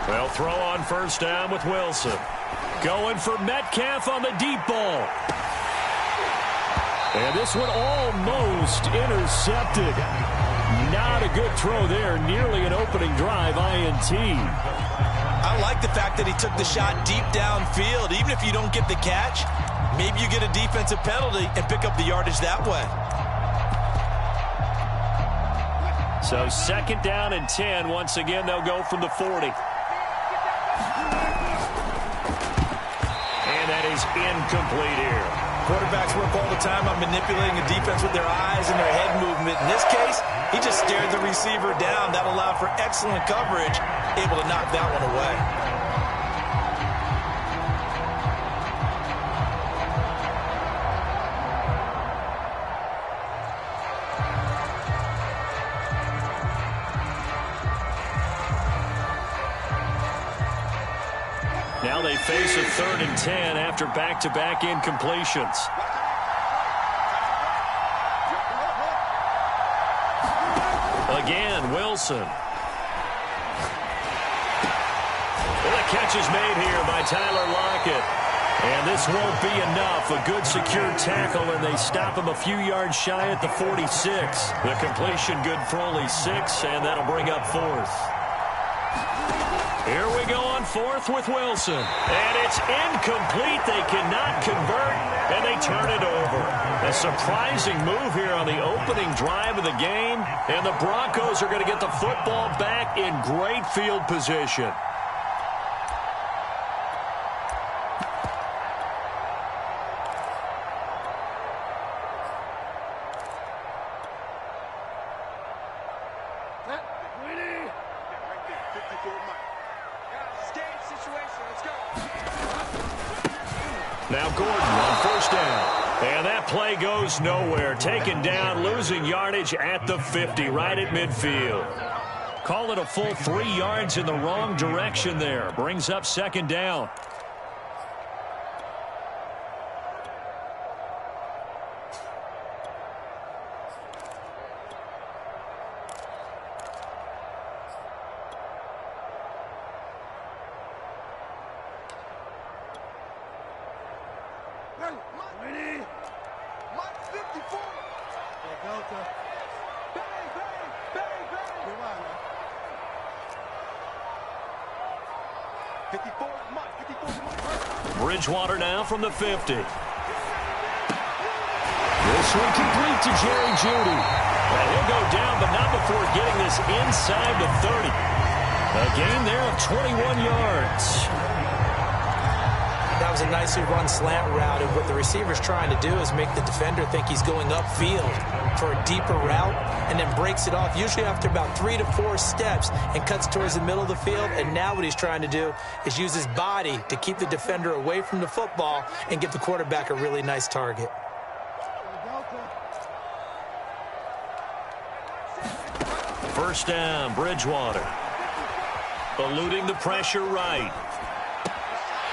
They'll throw on first down with Wilson. Going for Metcalf on the deep ball. And this one almost intercepted. Not a good throw there. Nearly an opening drive INT. I like the fact that he took the shot deep downfield. Even if you don't get the catch, maybe you get a defensive penalty and pick up the yardage that way. So second down and 10. Once again, they'll go from the 40. And that is incomplete here. Quarterbacks work all the time on manipulating a defense with their eyes and their head movement. In this case, he just stared the receiver down. That allowed for excellent coverage, able to knock that one away. Now they face a 3rd and 10 after back-to-back incompletions. Again, Wilson. Well, the catch is made here by Tyler Lockett. And this won't be enough. A good secure tackle, and they stop him a few yards shy at the 46. The completion good for only 6, and that'll bring up 4th. Here we go on 4th with Wilson. And it's incomplete. They cannot convert, and they turn it over. A surprising move here on the opening drive of the game. And the Broncos are going to get the football back in great field position. Now Gordon on first down. And that play goes nowhere. Taken down, losing yardage at the 50, right at midfield. Call it a full 3 yards in the wrong direction there. Brings up second down. 54. Delta. Bang, bang, bang, bang. You're right, man. 54 Mike, 54 Mike. Bridgewater now from the 50. This one complete to Jerry Jeudy. And he'll go down, but not before getting this inside the 30. A gain there of 21 yards. That was a nicely run slant route, and what the receiver's trying to do is make the defender think he's going upfield for a deeper route, and then breaks it off, usually after about 3 to 4 steps, and cuts towards the middle of the field. And now what he's trying to do is use his body to keep the defender away from the football and give the quarterback a really nice target. First down, Bridgewater. Eluding the pressure right.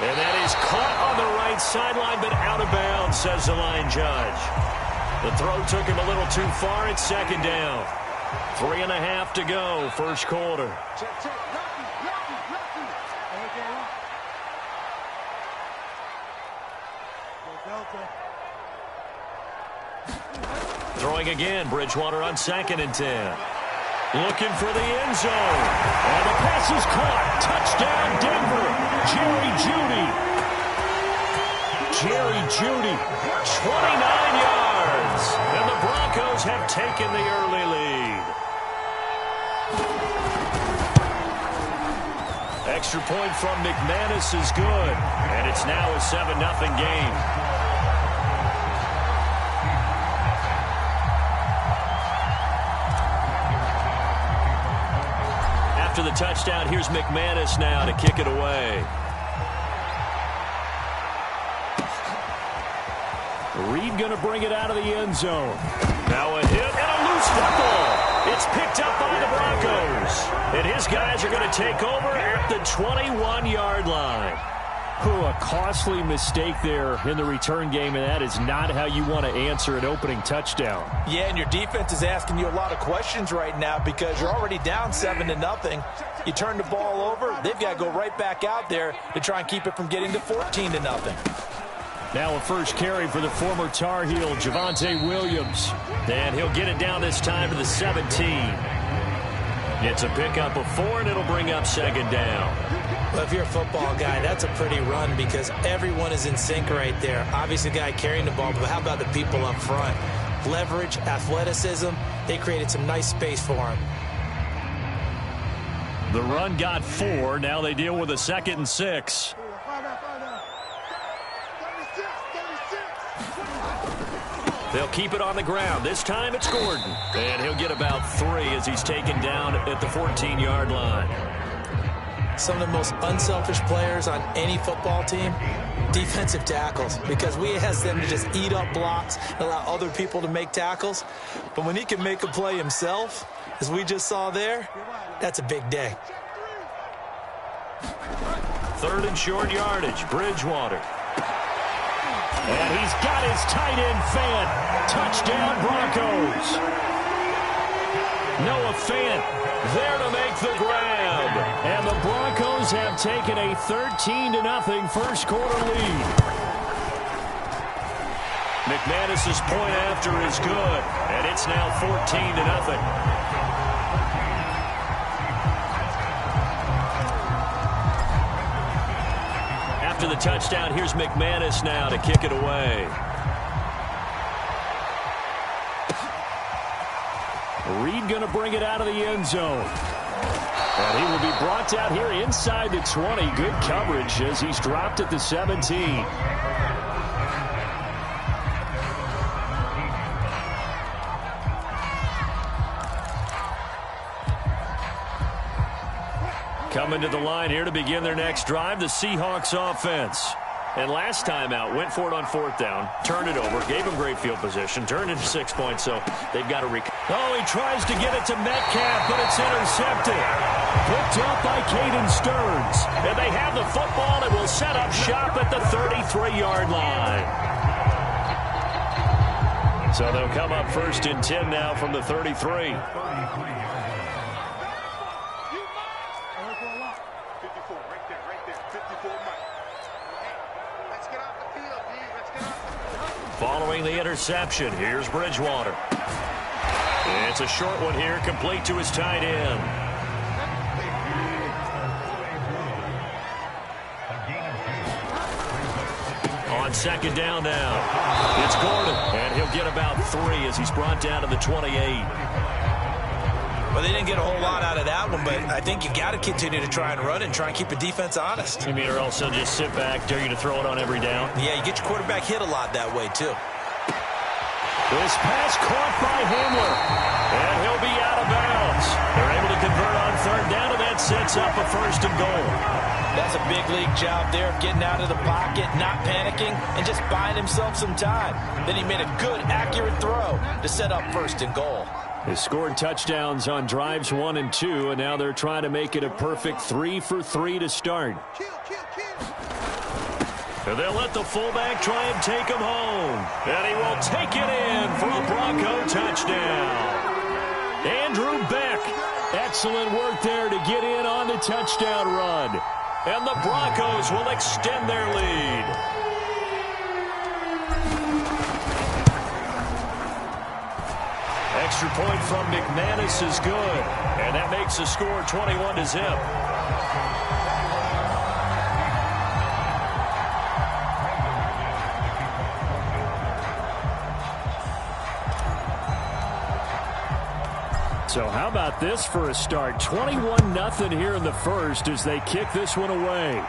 And that is caught on the right sideline, but out of bounds, says the line judge. The throw took him a little too far. It's second down. 3.5 to go, first quarter. Throwing again, Bridgewater on 2nd and 10. Looking for the end zone. And the pass is caught. Touchdown, Denver. Jerry Jeudy. Jerry Jeudy, 29 yards. And the Broncos have taken the early lead. Extra point from McManus is good. And it's now a 7-0 game. After the touchdown, here's McManus now to kick it away. Reed going to bring it out of the end zone. Now a hit and a loose football. It's picked up by the Broncos. And his guys are going to take over at the 21-yard line. A costly mistake there in the return game, and that is not how you want to answer an opening touchdown. Yeah, and your defense is asking you a lot of questions right now because you're already down 7-0. You turn the ball over, they've got to go right back out there to try and keep it from getting to 14-0. Now a first carry for the former Tar Heel, Javonte Williams. And he'll get it down this time to the 17. It's a pickup of 4, and it'll bring up second down. Well, if you're a football guy, that's a pretty run because everyone is in sync right there. Obviously, the guy carrying the ball, but how about the people up front? Leverage, athleticism, they created some nice space for him. The run got 4. Now they deal with a 2nd and 6. They'll keep it on the ground. This time it's Gordon. And he'll get about 3 as he's taken down at the 14-yard line. Some of the most unselfish players on any football team, defensive tackles, because we ask them to just eat up blocks and allow other people to make tackles. But when he can make a play himself, as we just saw there, that's a big day. 3rd and short yardage, Bridgewater. And he's got his tight end Fant. Touchdown, Broncos. Noah Fant there to make the grab. And the Broncos have taken a 13-0 first quarter lead. McManus's point after is good, and it's now 14-0. After the touchdown, here's McManus now to kick it away. Reed going to bring it out of the end zone. And he will be brought out here inside the 20. Good coverage as he's dropped at the 17. Coming to the line here to begin their next drive, the Seahawks offense. And last time out, went for it on 4th down, turned it over, gave him great field position, turned it to 6 points, so they've got to Oh, he tries to get it to Metcalf, but it's intercepted. Picked up by Caden Stearns. And they have the football and will set up shop at the 33-yard line. So they'll come up 1st and 10 now from the 33. Following the interception, here's Bridgewater. It's a short one here, complete to his tight end. On second down now, it's Gordon, and he'll get about 3 as he's brought down to the 28. Well, they didn't get a whole lot out of that one, but I think you got to continue to try and run and try and keep the defense honest. You mean, or else they'll just sit back, dare you to throw it on every down? Yeah, you get your quarterback hit a lot that way, too. This pass caught by Hamler, and he'll be out of bounds. They're able to convert on third down, and that sets up a 1st and goal. That's a big league job there of getting out of the pocket, not panicking, and just buying himself some time. Then he made a good, accurate throw to set up 1st and goal. They scored touchdowns on drives 1 and 2, and now they're trying to make it a perfect 3 for 3 to start. And they'll let the fullback try and take him home. And he will take it in for a Bronco touchdown. Andrew Beck, excellent work there to get in on the touchdown run. And the Broncos will extend their lead. Extra point from McManus is good. And that makes the score 21-0. So how about this for a start? 21-0 here in the first as they kick this one away.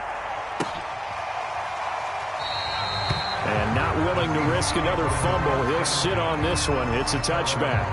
And not willing to risk another fumble. He'll sit on this one. It's a touchback.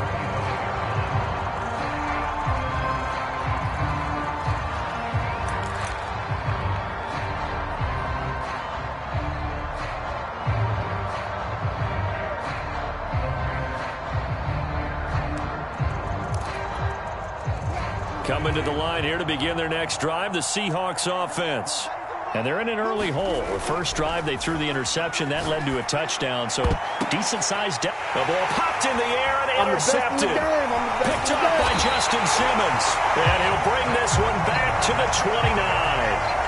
Coming to the line here to begin their next drive, the Seahawks offense. And they're in an early hole. The first drive, they threw the interception. That led to a touchdown. So, decent-sized depth. The ball popped in the air and intercepted. Picked up by Justin Simmons. And he'll bring this one back to the 29.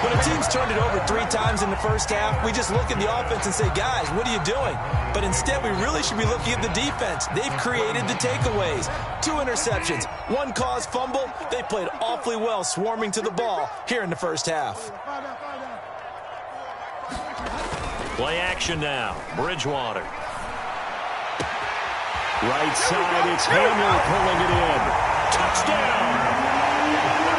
When a team's turned it over 3 times in the first half, we just look at the offense and say, guys, what are you doing? But instead, we really should be looking at the defense. They've created the takeaways. 2 interceptions, 1 caused fumble. They played awfully well swarming to the ball here in the first half. Play action now. Bridgewater. Right side, it's Hamler pulling it in. Touchdown!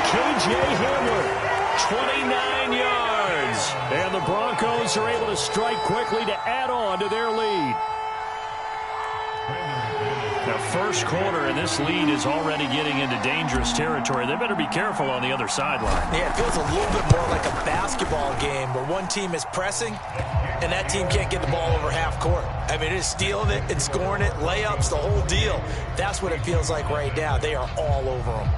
KJ Hamler. 29 yards. And the Broncos are able to strike quickly to add on to their lead. Now, first quarter, and this lead is already getting into dangerous territory. They better be careful on the other sideline. Yeah, it feels a little bit more like a basketball game where one team is pressing and that team can't get the ball over half court. I mean, it's stealing it and scoring it, layups, the whole deal. That's what it feels like right now. They are all over them.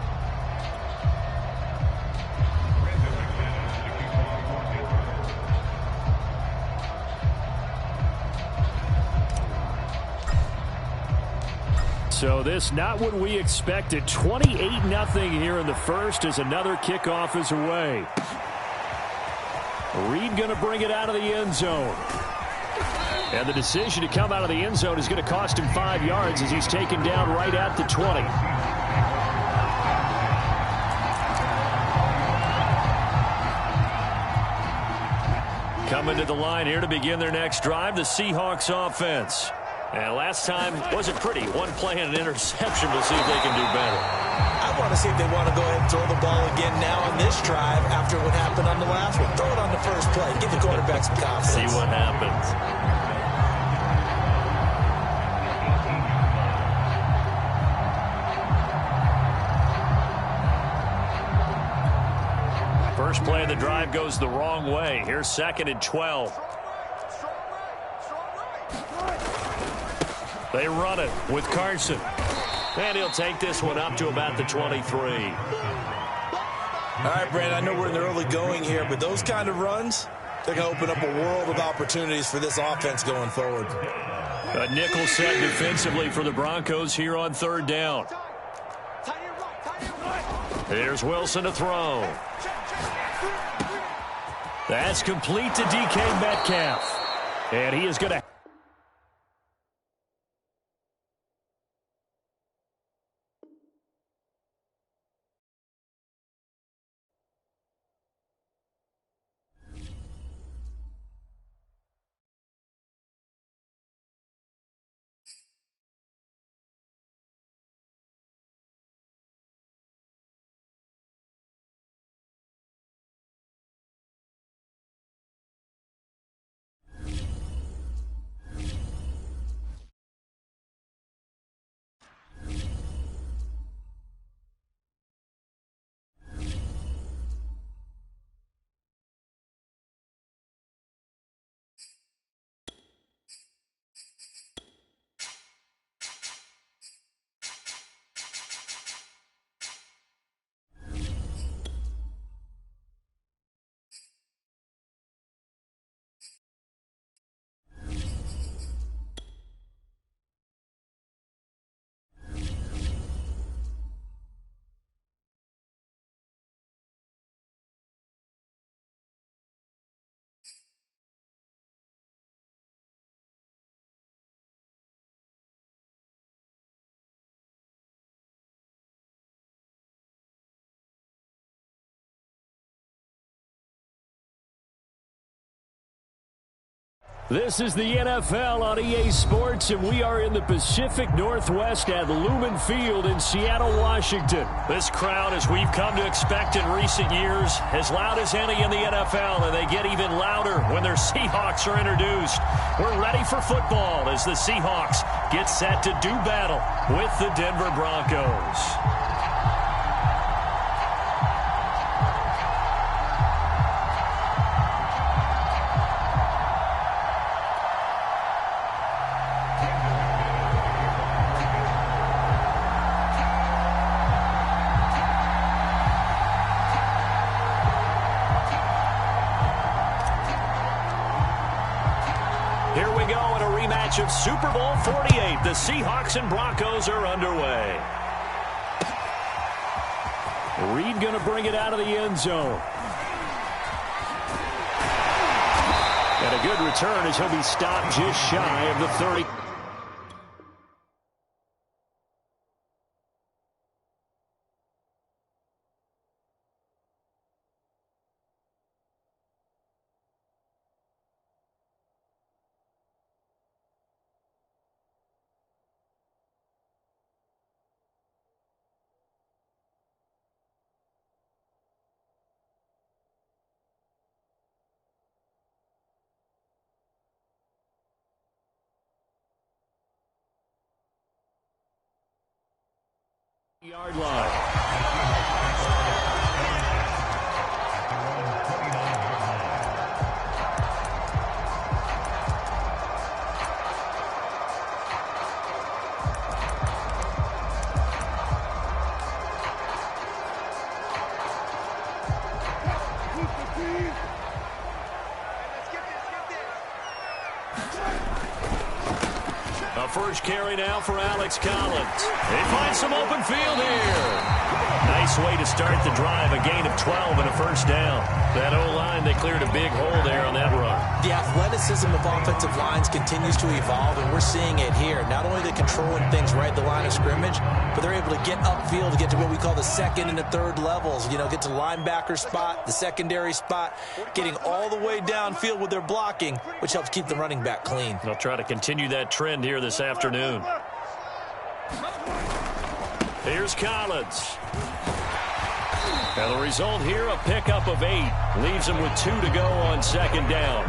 So this not what we expected. 28-0 here in the first as another kickoff is away. Reed going to bring it out of the end zone. And the decision to come out of the end zone is going to cost him 5 yards as he's taken down right at the 20. Coming to the line here to begin their next drive, the Seahawks offense. And last time wasn't pretty. 1 play and an interception. We'll see if they can do better. I want to see if they want to go ahead and throw the ball again now on this drive after what happened on the last one. Throw it on the first play. Give the quarterback some confidence. See what happens. First play of the drive goes the wrong way. Here's 2nd and 12. They run it with Carson. And he'll take this one up to about the 23. All right, Brad, I know we're in the early going here, but those kind of runs, they're going to open up a world of opportunities for this offense going forward. A nickel set defensively for the Broncos here on 3rd down. Here's Wilson to throw. That's complete to DK Metcalf. And he is going to... This is the NFL on EA Sports, and we are in the Pacific Northwest at Lumen Field in Seattle, Washington. This crowd, as we've come to expect in recent years, as loud as any in the NFL, and they get even louder when their Seahawks are introduced. We're ready for football as the Seahawks get set to do battle with the Denver Broncos. Of Super Bowl 48, the Seahawks and Broncos are underway. Reed going to bring it out of the end zone. And a good return as he'll be stopped just shy of the 30. Yard line. First carry now for Alex Collins. They find some open field here. Nice way to start the drive. A gain of 12 and a first down. That O-line, they cleared a big hole there on that run. The athleticism of offensive lines continues to evolve, and we're seeing it here. Not only are they controlling things right at the line of scrimmage, but they're able to get upfield to get to what we call the second and the third levels. You know, get to the linebacker spot, the secondary spot, getting all the way downfield with their blocking, which helps keep the running back clean. They'll try to continue that trend here this afternoon. Here's Collins. And the result here, a pickup of 8. Leaves him with 2 to go on second down.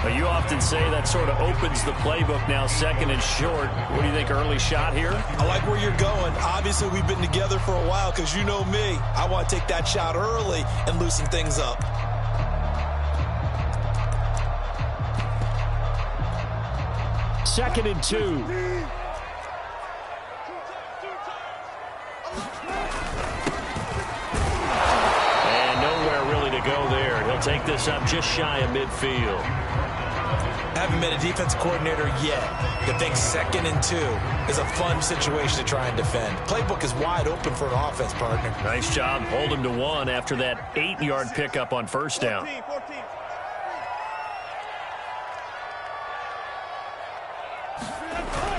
Now, you often say that sort of opens the playbook now, second and short. What do you think, early shot here? I like where you're going. Obviously, we've been together for a while because you know me. I want to take that shot early and loosen things up. Second and 2. Go there. He'll take this up just shy of midfield. Haven't been a defense coordinator yet. I think second and 2 is a fun situation to try and defend. Playbook is wide open for an offense, partner. Nice job. Hold him to 1 after that 8-yard pickup on first down. 14.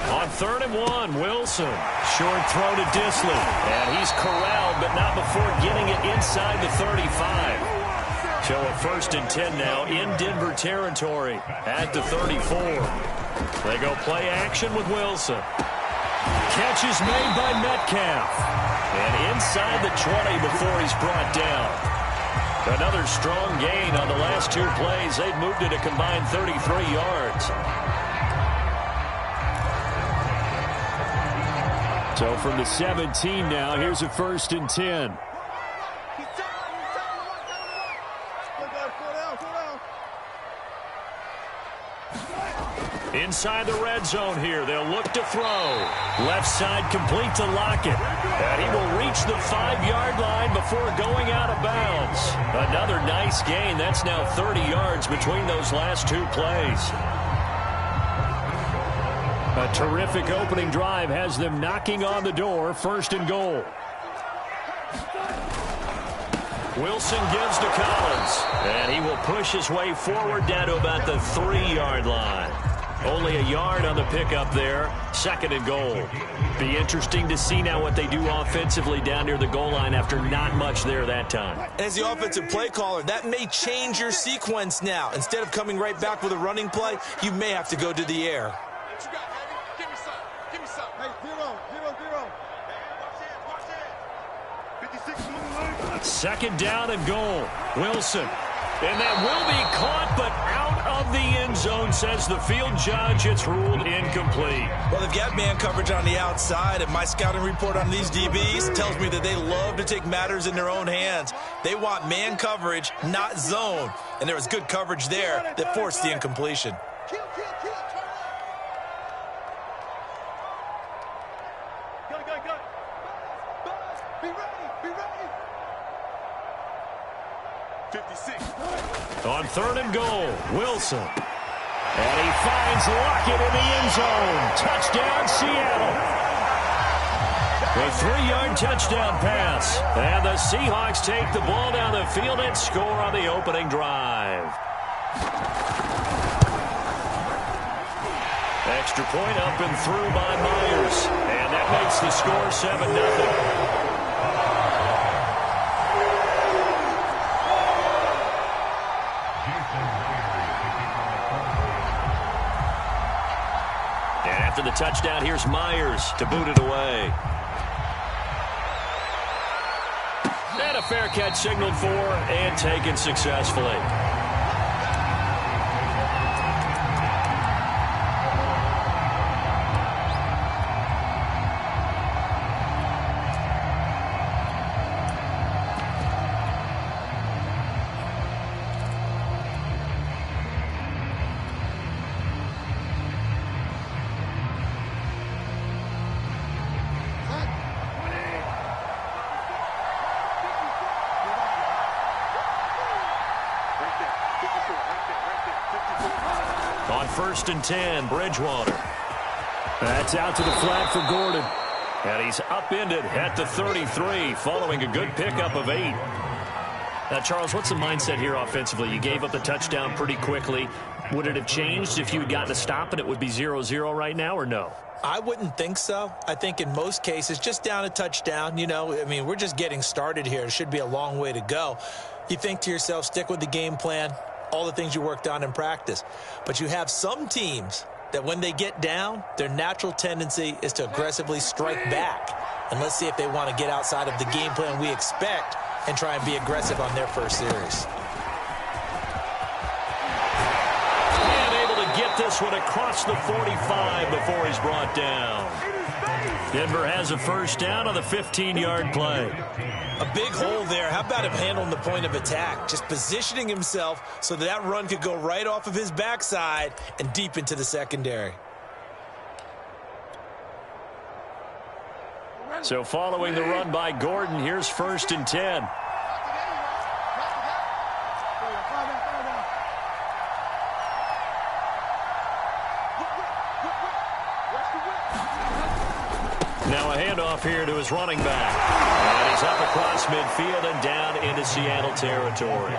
On 3rd and 1, Wilson. Short throw to Disley. And he's corralled, but not before getting it inside the 35. So a 1st and 10 now in Denver territory at the 34. They go play action with Wilson. Catch is made by Metcalf. And inside the 20 before he's brought down. Another strong gain on the last 2 plays. They've moved it a combined 33 yards. So from the 17 now, here's a 1st and 10. Inside the red zone here, they'll look to throw. Left side complete to Lockett. And he will reach the 5-yard line before going out of bounds. Another nice gain. That's now 30 yards between those last 2 plays. A terrific opening drive has them knocking on the door. 1st and goal. Wilson gives to Collins. And he will push his way forward down to about the 3-yard line. Only a yard on the pickup there. 2nd and goal. Be interesting to see now what they do offensively down near the goal line after not much there that time. As the offensive play caller, that may change your sequence now. Instead of coming right back with a running play, you may have to go to the air. What you got, Eddie? Give me some. Give me some. Hey, 0, 0, 0. Hey, watch it, watch it. 56. 2nd down and goal. Wilson. And that will be caught, but out of the end zone, says the field judge. It's ruled incomplete. Well, they've got man coverage on the outside, and my scouting report on these DBs tells me that they love to take matters in their own hands. They want man coverage, not zone. And there was good coverage there that forced the incompletion. Kill, kill, kill. Turn up. Go. Buzz. Be ready. Be ready. 56. On 3rd and goal, Wilson. And he finds Lockett in the end zone. Touchdown, Seattle. A 3-yard touchdown pass. And the Seahawks take the ball down the field and score on the opening drive. Extra point up and through by Myers. And that makes the score 7-0. After the touchdown, here's Myers to boot it away. And a fair catch signaled for and taken successfully. On 1st and 10, Bridgewater. That's out to the flat for Gordon. And he's upended at the 33 following a good pickup of 8. Now, Charles, what's the mindset here offensively? You gave up the touchdown pretty quickly. Would it have changed if you had gotten a stop and it would be 0-0 right now, or no? I wouldn't think so. I think in most cases, just down a touchdown, we're just getting started here. It should be a long way to go. You think to yourself, stick with the game plan, all the things you worked on in practice. But you have some teams that when they get down, their natural tendency is to aggressively strike back. And let's see if they want to get outside of the game plan we expect and try and be aggressive on their first series. And able to get this one across the 45 before he's brought down. Denver has a first down on the 15-yard play. A big hole there. How about him handling the point of attack? Just positioning himself so that run could go right off of his backside and deep into the secondary. So following the run by Gordon, here's 1st and 10. Now a handoff here to his running back. And he's up across midfield and down into Seattle territory.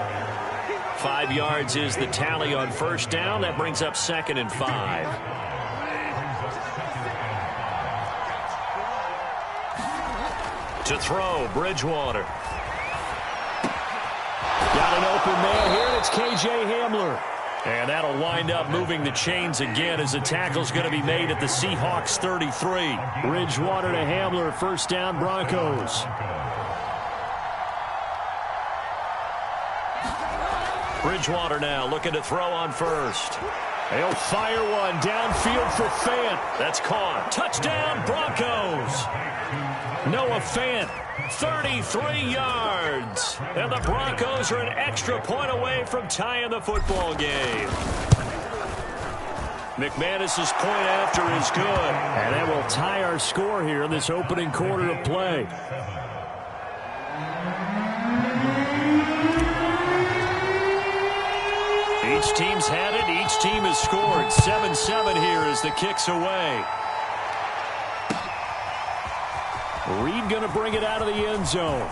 5 yards is the tally on first down. That brings up 2nd and 5. To throw, Bridgewater. Got an open man here, and it's K.J. Hamler. And that'll wind up moving the chains again as the tackle's going to be made at the Seahawks 33. Bridgewater to Hamler, first down Broncos. Bridgewater now looking to throw on first. They'll fire one downfield for Fant. That's caught. Touchdown Broncos. Noah Fant, 33 yards. And the Broncos are an extra point away from tying the football game. McManus's point after is good. And that will tie our score here in this opening quarter of play. Each team's had it. Each team has scored. 7-7 here as the kick's away. Reed going to bring it out of the end zone.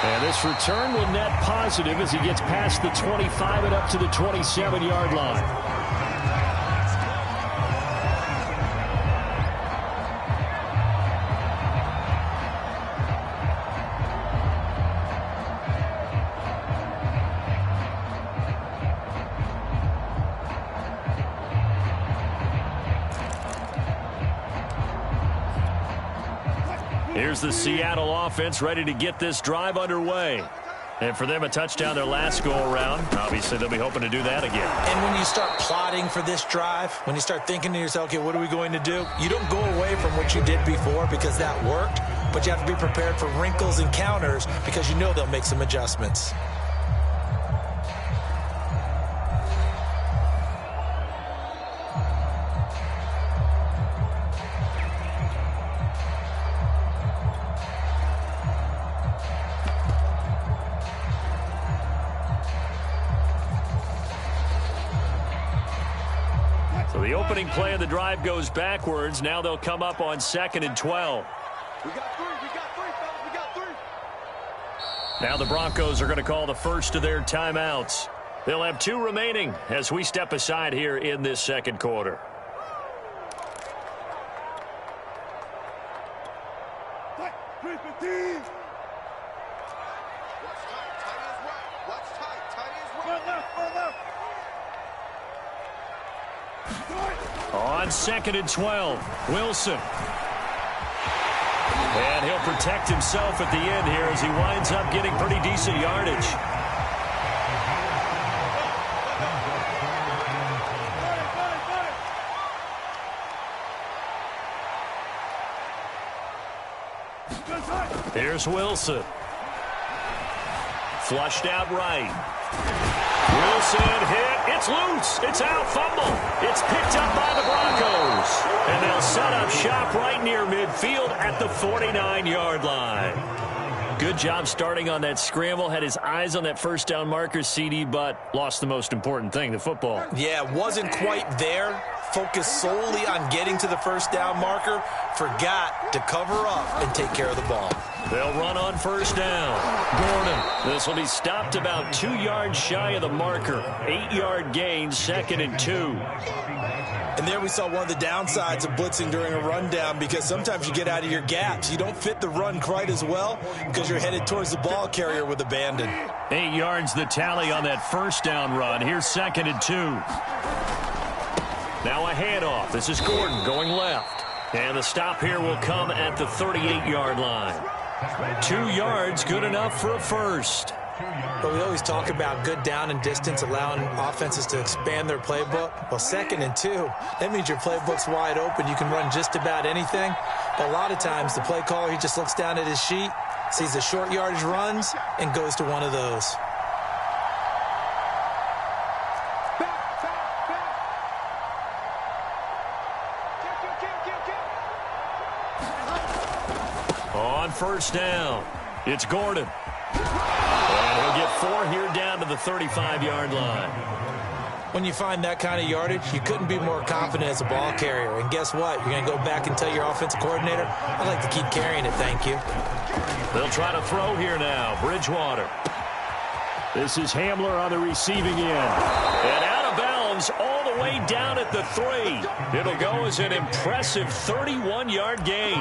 And this return will net positive as he gets past the 25 and up to the 27-yard line. here's the Seattle offense ready to get this drive underway. And for them, a touchdown their last go-around. Obviously, they'll be hoping to do that again. And when you start plotting for this drive, when you start thinking to yourself, okay, what are we going to do? You don't go away from what you did before because that worked, but you have to be prepared for wrinkles and counters because you know they'll make some adjustments. So the opening play of the drive goes backwards. Now they'll come up on 2nd and 12. We got three, fellas, we got three. Now the Broncos are going to call the first of their timeouts. They'll have 2 remaining as we step aside here in this second quarter. Tight, 315. Watch tight as well. Run left. On 2nd and 12, Wilson. And he'll protect himself at the end here as he winds up getting pretty decent yardage. Here's Wilson. Flushed out right. Wilson hit. It's loose. It's out. Fumble. It's picked up by the Broncos. And they'll set up shop right near midfield at the 49-yard line. Good job starting on that scramble. Had his eyes on that first down marker, CD, but lost the most important thing, the football. Yeah, wasn't quite there. Focused solely on getting to the first down marker. Forgot to cover up and take care of the ball. They'll run on first down. Gordon. This will be stopped about 2 yards shy of the marker. 8-yard gain, 2nd and 2. And there we saw one of the downsides of blitzing during a rundown because sometimes you get out of your gaps. You don't fit the run quite as well because you're headed towards the ball carrier with abandon. 8 yards the tally on that first down run. Here's 2nd and 2. Now a handoff. This is Gordon going left. And the stop here will come at the 38-yard line. 2 yards, good enough for a first. But we always talk about good down and distance, allowing offenses to expand their playbook. Well, 2nd and 2, that means your playbook's wide open. You can run just about anything. But a lot of times, the play caller, he just looks down at his sheet, sees the short yardage runs, and goes to one of those. On first down, it's Gordon. And he'll get 4 here down to the 35-yard line. When you find that kind of yardage, you couldn't be more confident as a ball carrier. And guess what? You're going to go back and tell your offensive coordinator, I'd like to keep carrying it, thank you. They'll try to throw here now. Bridgewater. This is Hamler on the receiving end. And out of bounds all the way down at the 3. It'll go as an impressive 31-yard gain.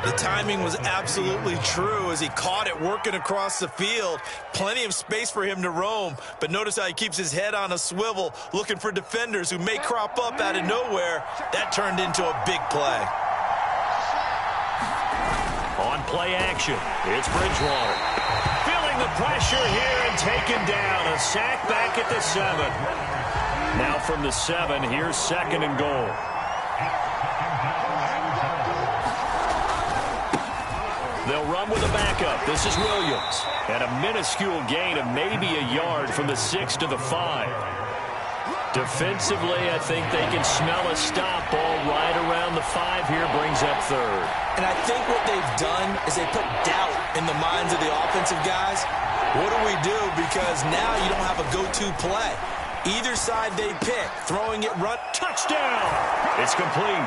The timing was absolutely true as he caught it working across the field. Plenty of space for him to roam, but notice how he keeps his head on a swivel looking for defenders who may crop up out of nowhere. That turned into a big play. On play action, it's Bridgewater. Feeling the pressure here and taken down. A sack back at the 7. Now from the 7, here's 2nd and goal. They'll run with a backup. This is Williams. And a minuscule gain of maybe a yard from the 6 to the 5. Defensively, I think they can smell a stop. Ball right around the 5 here, brings up 3rd. And I think what they've done is they put doubt in the minds of the offensive guys. What do we do? Because now you don't have a go-to play. Either side they pick, throwing it, run. Touchdown! It's complete.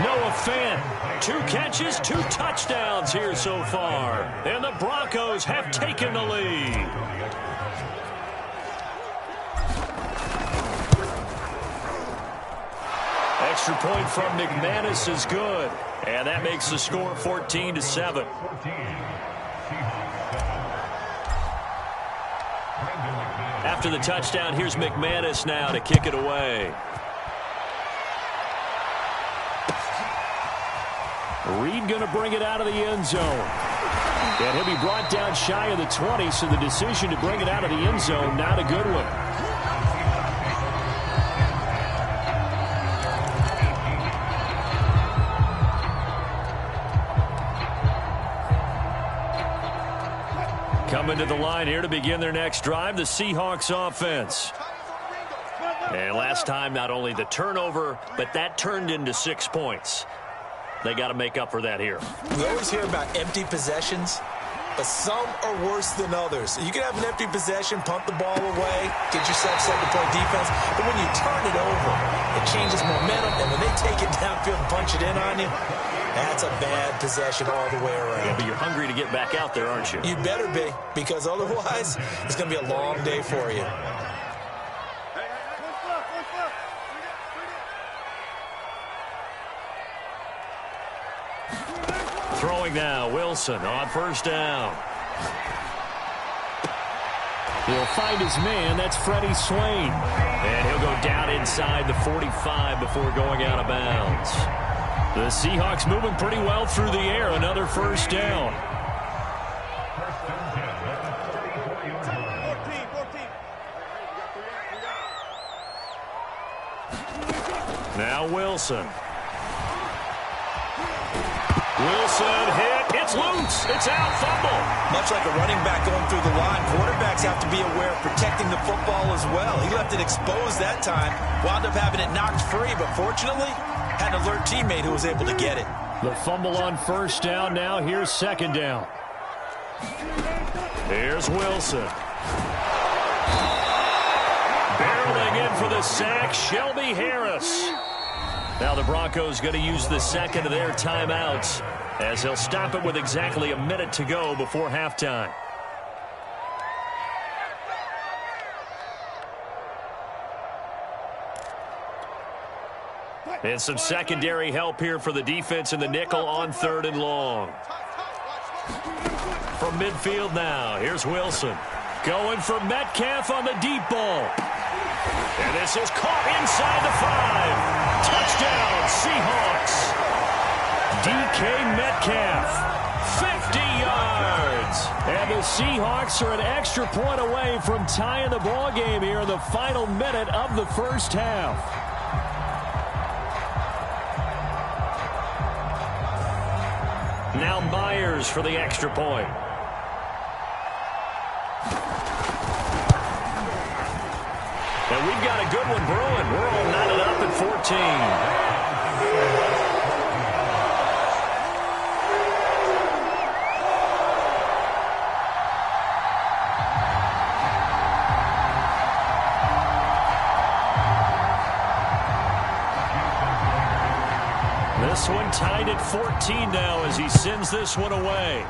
Noah Fant, 2 catches, 2 touchdowns here so far. And the Broncos have taken the lead. Extra point from McManus is good. And that makes the score 14-7. After the touchdown, here's McManus now to kick it away. Reed going to bring it out of the end zone. And he'll be brought down shy of the 20, so the decision to bring it out of the end zone, not a good one. Coming to the line here to begin their next drive, the Seahawks offense. And last time, not only the turnover, but that turned into 6 points. They got to make up for that here. We always hear about empty possessions, but some are worse than others. You can have an empty possession, punt the ball away, get yourself set to play defense, but when you turn it over, it changes momentum, and when they take it downfield and punch it in on you, that's a bad possession all the way around. Yeah, but you're hungry to get back out there, aren't you? You better be, because otherwise, it's going to be a long day for you. Throwing now, Wilson on first down. He'll find his man. That's Freddie Swain. And he'll go down inside the 45 before going out of bounds. The Seahawks moving pretty well through the air. Another first down. 14. Now Wilson. Wilson hit. It's loose. It's out. Fumble. Much like a running back going through the line, quarterbacks have to be aware of protecting the football as well. He left it exposed that time. Wound up having it knocked free, but fortunately, had an alert teammate who was able to get it. The fumble on first down. Now here's second down. Here's Wilson. Barreling in for the sack, Shelby Harris. Now the Broncos going to use the second of their timeouts as he'll stop it with exactly a minute to go before halftime. And some secondary help here for the defense in the nickel on third and long. From midfield now, here's Wilson. Going for Metcalf on the deep ball. And this is caught inside the 5. Touchdown, Seahawks. DK Metcalf, 50 yards. And the Seahawks are an extra point away from tying the ball game here in the final minute of the first half. Now Myers for the extra point. And we've got a good one brewing. We're all knotted up at 14. This one tied at 14 now as he sends this one away.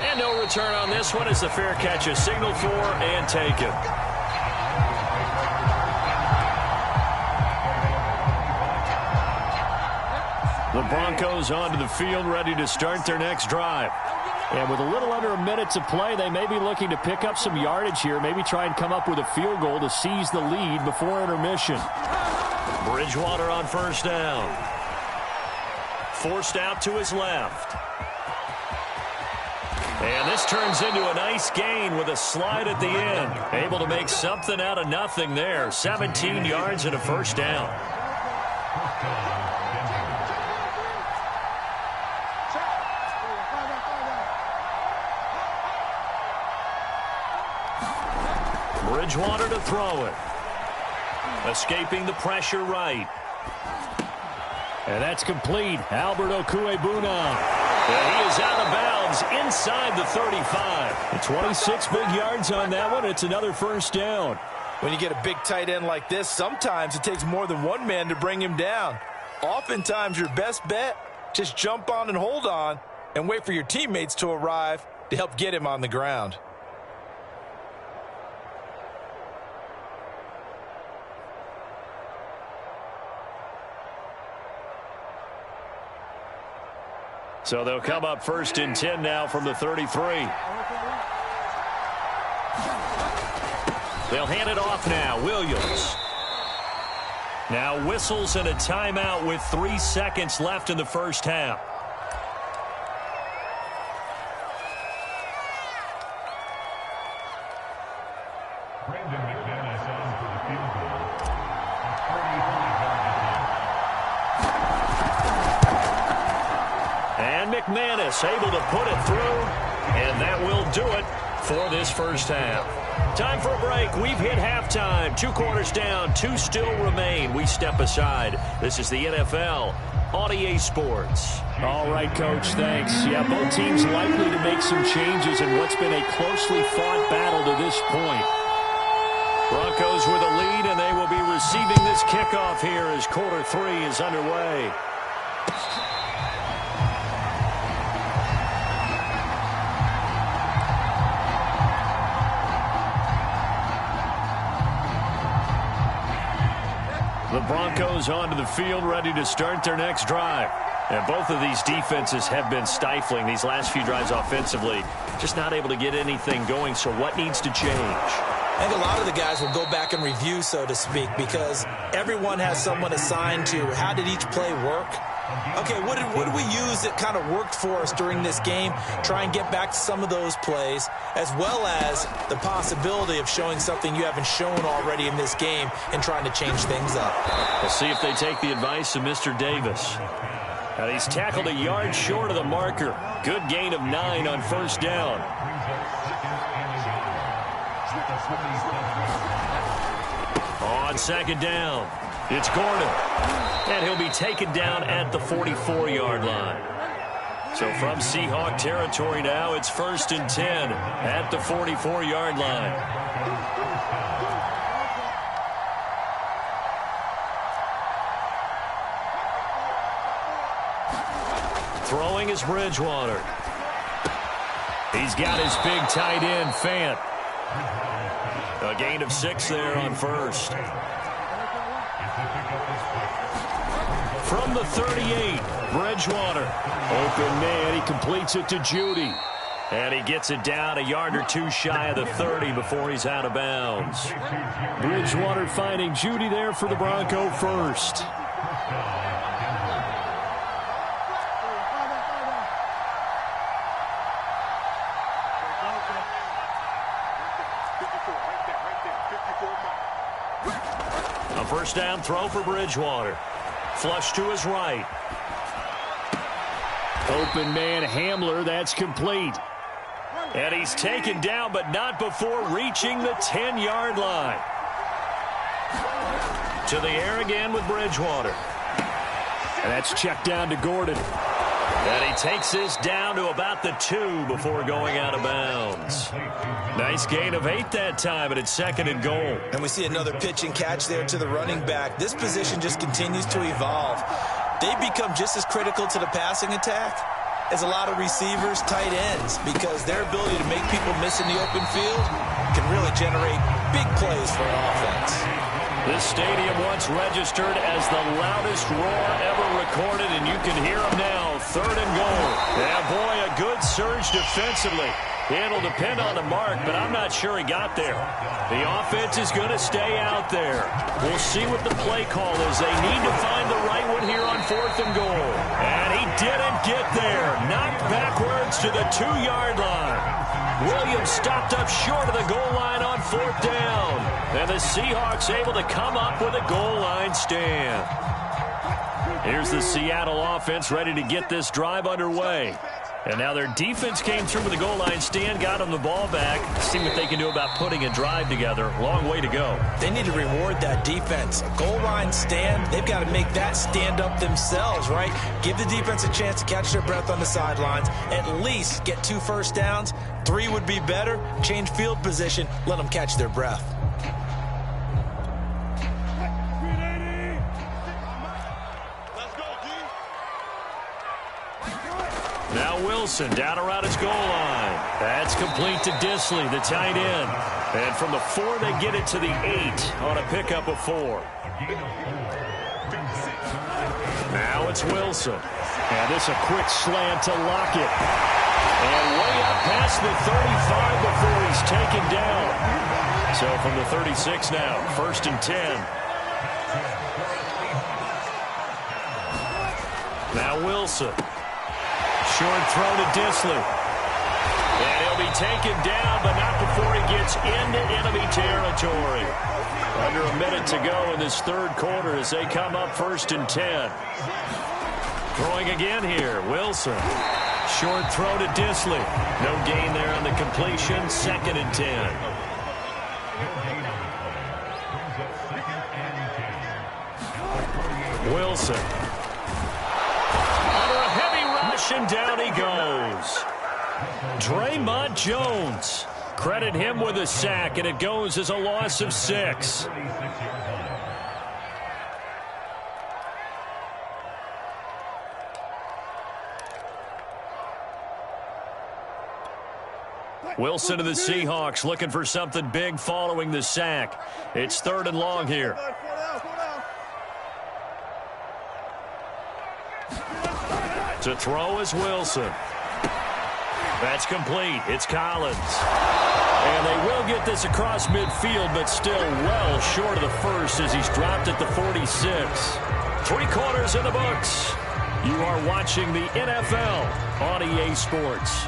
And no return on this one as the fair catch is signaled for and taken. The Broncos onto the field ready to start their next drive. And with a little under a minute to play, they may be looking to pick up some yardage here, maybe try and come up with a field goal to seize the lead before intermission. Bridgewater on first down. Forced out to his left. And this turns into a nice gain with a slide at the end. Able to make something out of nothing there. 17 yards and a first down. Bridgewater to throw it. Escaping the pressure right. And that's complete. Albert Okwuegbunam. And he is out of bounds inside the 35. 26 big yards on that one. It's another first down. When you get a big tight end like this, sometimes it takes more than one man to bring him down. Oftentimes, your best bet, just jump on and hold on and wait for your teammates to arrive to help get him on the ground. So they'll come up first and 10 now from the 33. They'll hand it off now. Williams. Now whistles and a timeout with 3 seconds left in the first half. And McManus able to put it through, and that will do it for this first half. Time for a break. We've hit halftime. 2 quarters down. 2 still remain. We step aside. This is the NFL on EA Sports. All right, Coach, thanks. Yeah, both teams likely to make some changes in what's been a closely fought battle to this point. Broncos with a lead, and they will be receiving this kickoff here as quarter 3 is underway. The Broncos onto the field, ready to start their next drive. And both of these defenses have been stifling these last few drives offensively. Just not able to get anything going, so what needs to change? I think a lot of the guys will go back and review, so to speak, because everyone has someone assigned to how did each play work. Okay, what did we use that kind of worked for us during this game? Try and get back to some of those plays, as well as the possibility of showing something you haven't shown already in this game and trying to change things up. We'll see if they take the advice of Mr. Davis. And he's tackled a yard short of the marker. Good gain of 9 on first down. On second down, it's Gordon. And he'll be taken down at the 44-yard line. So from Seahawk territory now, it's 1st and 10 at the 44-yard line. Throwing is Bridgewater. He's got his big tight end, Fant. A gain of 6 there on first. From the 38, Bridgewater. Open man, he completes it to Judy. And he gets it down a yard or 2 shy of the 30 before he's out of bounds. Bridgewater finding Judy there for the Bronco first. A first down throw for Bridgewater. Flush to his right. Open man, Hamler, that's complete. And he's taken down, but not before reaching the 10-yard line. To the air again with Bridgewater. And that's checked down to Gordon. And he takes this down to about the 2 before going out of bounds. Nice gain of 8 that time, and it's 2nd and goal. And we see another pitch and catch there to the running back. This position just continues to evolve. They become just as critical to the passing attack as a lot of receivers, tight ends, because their ability to make people miss in the open field can really generate big plays for an offense. This stadium once registered as the loudest roar ever recorded, and you can hear them now. 3rd and goal. Yeah, boy, a good surge defensively. It'll depend on the mark, but I'm not sure he got there. The offense is going to stay out there. We'll see what the play call is. They need to find the right one here on 4th and goal. And he didn't get there. Knocked backwards to the 2-yard line. Williams stopped up short of the goal line on 4th down. And the Seahawks able to come up with a goal line stand. Here's the Seattle offense ready to get this drive underway. And now their defense came through with the goal line stand, got them the ball back. See what they can do about putting a drive together. Long way to go. They need to reward that defense. A goal line stand, they've got to make that stand up themselves, right? Give the defense a chance to catch their breath on the sidelines. At least get 2 first downs. 3 would be better. Change field position. Let them catch their breath. Now Wilson down around his goal line. That's complete to Disley, the tight end. And from the 4, they get it to the 8 on a pickup of 4. Now it's Wilson. And this a quick slant to Lockett. And way up past the 35 before he's taken down. So from the 36 now, 1st and 10. Now Wilson. Short throw to Disley. And he'll be taken down, but not before he gets into enemy territory. Under a minute to go in this third quarter as they come up 1st and 10. Throwing again here, Wilson. Short throw to Disley. No gain there on the completion. 2nd and 10. Wilson. Under a heavy rush, and down he goes. Draymond Jones. Credit him with a sack, and it goes as a loss of 6. Wilson to the Seahawks looking for something big following the sack. It's 3rd and long here. To throw is Wilson. That's complete. It's Collins. And they will get this across midfield, but still well short of the first as he's dropped at the 46. 3 quarters in the books. You are watching the NFL on EA Sports.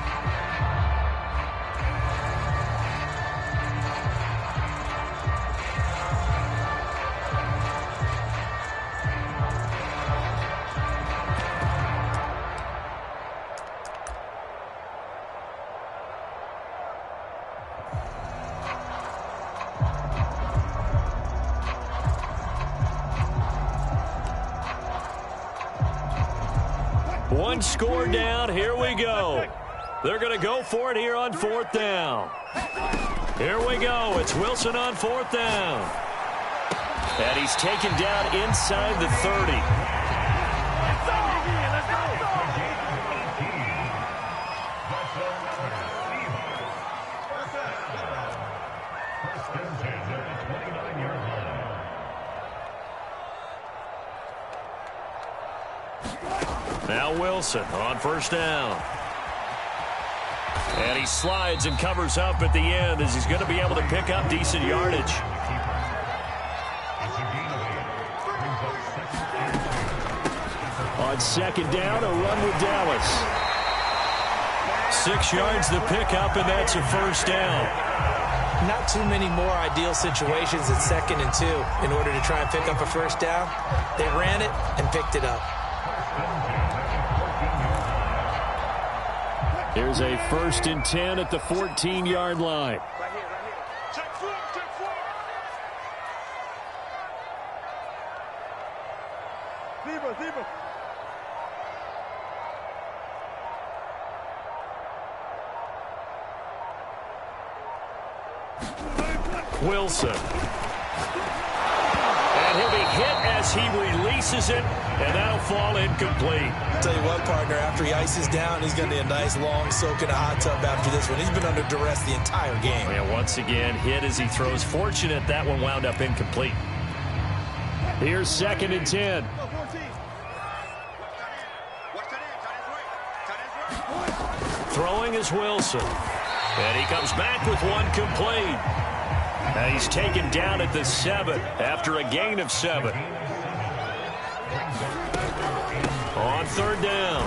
One score down. Here we go. They're going to go for it here on 4th down. Here we go. It's Wilson on 4th down. And he's taken down inside the 30. Now Wilson on 1st down. And he slides and covers up at the end as he's going to be able to pick up decent yardage. On 2nd down, a run with Dallas. 6 yards the pickup, and that's a 1st down. Not too many more ideal situations at 2nd and 2 in order to try and pick up a 1st down. They ran it and picked it up. Here's a 1st and 10 at the 14-yard line. Right here. Check foot. Zebra. Wilson. And he'll be hit as he releases it, and that'll fall incomplete. I'll tell you what, partner, after he ices down, he's going to need a nice long soak in a hot tub after this one. He's been under duress the entire game. And once again, hit as he throws. Fortunate that one wound up incomplete. Here's 2nd and 10. Throwing is Wilson. And he comes back with one complete. And he's taken down at the 7 after a gain of 7. On 3rd down,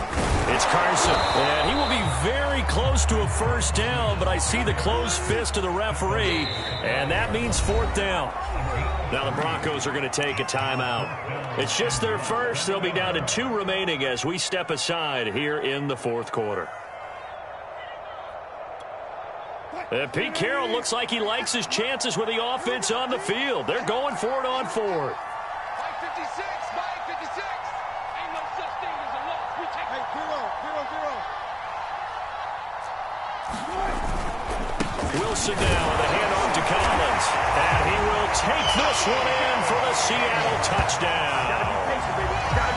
it's Carson. And he will be very close to a 1st down, but I see the closed fist of the referee, and that means 4th down. Now the Broncos are going to take a timeout. It's just their first. They'll be down to 2 remaining as we step aside here in the 4th quarter. Pete Carroll looks like he likes his chances with the offense on the field. They're going for it on 4th. Mike 56. Ain't no such thing as a loss. We take it. 0. Wilson now with a handoff to Collins. And he will take this one in for the Seattle touchdown.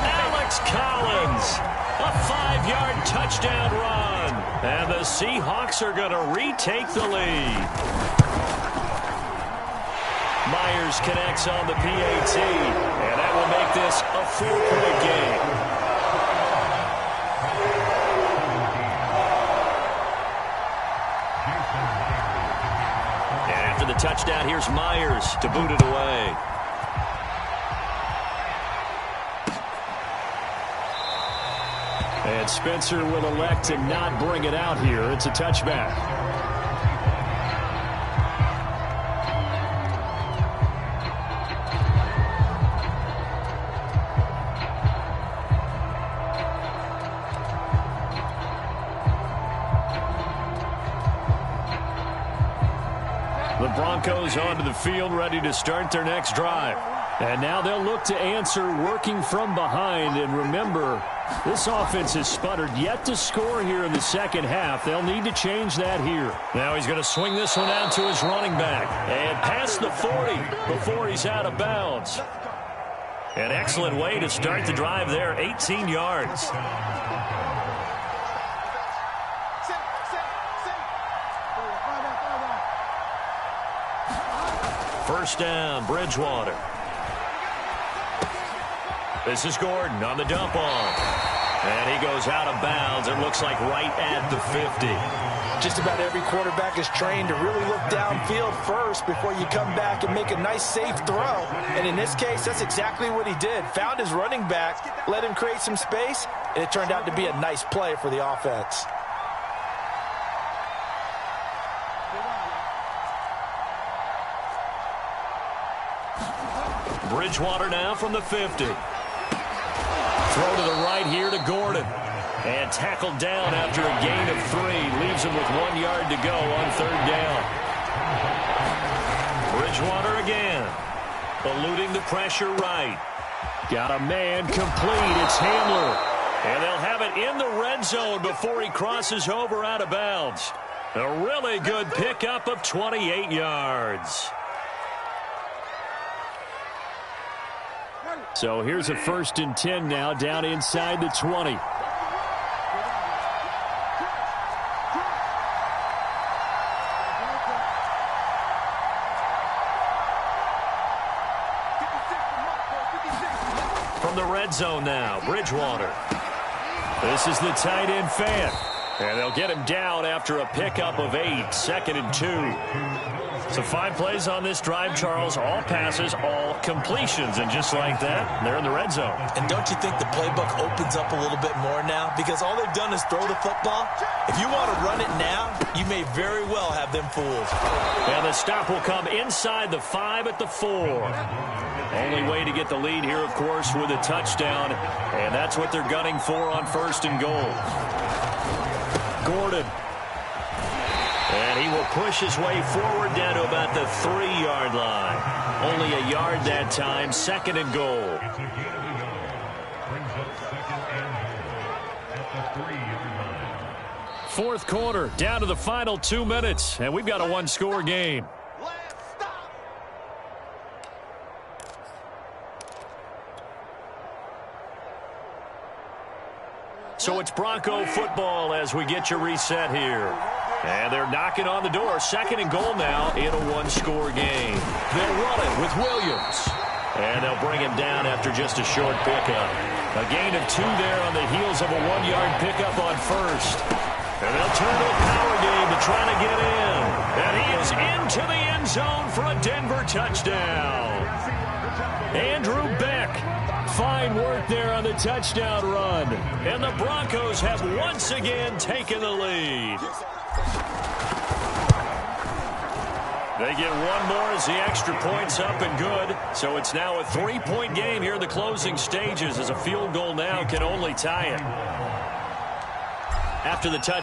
Alex Collins, a 5-yard touchdown run. And the Seahawks are going to retake the lead. Myers connects on the PAT, and that will make this a 4-point game. And after the touchdown, here's Myers to boot it away. And Spencer will elect to not bring it out here. It's a touchback. The Broncos onto the field, ready to start their next drive. And now they'll look to answer working from behind. And remember, this offense has sputtered yet to score here in the second half. They'll need to change that here. Now he's going to swing this one out to his running back. And past the 40 before he's out of bounds. An excellent way to start the drive there, 18 yards. First down, Bridgewater. This is Gordon on the dump off. And he goes out of bounds. It looks like right at the 50. Just about every quarterback is trained to really look downfield first before you come back and make a nice, safe throw. And in this case, that's exactly what he did. Found his running back, let him create some space, and it turned out to be a nice play for the offense. Bridgewater now from the 50. Throw to the right here to Gordon. And tackled down after a gain of 3. Leaves him with 1 yard to go on third down. Bridgewater again. Eluding the pressure right. Got a man complete. It's Handler. And they'll have it in the red zone before he crosses over out of bounds. A really good pickup of 28 yards. So here's a 1st and 10 now down inside the 20. From the red zone now, Bridgewater. This is the tight end fan. And they'll get him down after a pickup of 8. 2nd and 2. So 5 plays on this drive, Charles. All passes, all completions. And just like that, they're in the red zone. And don't you think the playbook opens up a little bit more now? Because all they've done is throw the football. If you want to run it now, you may very well have them fooled. And the stop will come inside the 5 at the 4. Only way to get the lead here, of course, with a touchdown. And that's what they're gunning for on 1st and goal. Gordon. And he will push his way forward down to about the 3-yard line. Only a yard that time. 2nd and goal. Fourth quarter, down to the final 2 minutes. And we've got a 1-score game. So it's Bronco football as we get you reset here. And they're knocking on the door. 2nd and goal now in a 1-score game. They'll run it with Williams. And they'll bring him down after just a short pickup. A gain of 2 there on the heels of a 1-yard pickup on 1st. And they'll turn to a power game to try to get in. And he is into the end zone for a Denver touchdown. Andrew Beck. Fine work there on the touchdown run. And the Broncos have once again taken the lead. They get one more as the extra point's up and good. So it's now a 3-point game here in the closing stages as a field goal now can only tie it. After the touch,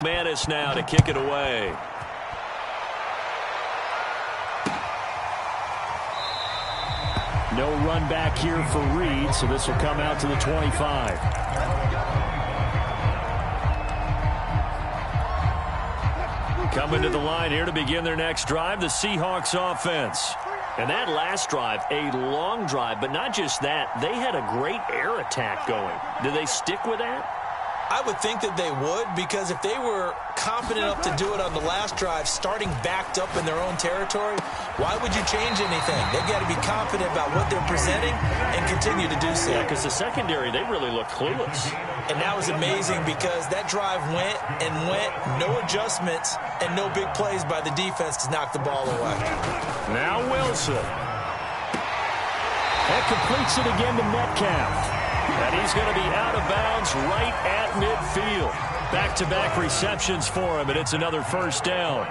Manis now to kick it away. No run back here for Reed, so this will come out to the 25. Coming to the line here to begin their next drive, the Seahawks offense. And that last drive, a long drive, but not just that. They had a great air attack going. Do they stick with that? I would think that they would, because if they were confident enough to do it on the last drive, starting backed up in their own territory, why would you change anything? They've got to be confident about what they're presenting and continue to do so. Yeah, because the secondary, they really look clueless. And that was amazing because that drive went and went, no adjustments, and no big plays by the defense to knock the ball away. Now Wilson. That completes it again to Metcalf. And he's going to be out of bounds right at midfield. Back-to-back receptions for him, and it's another first down.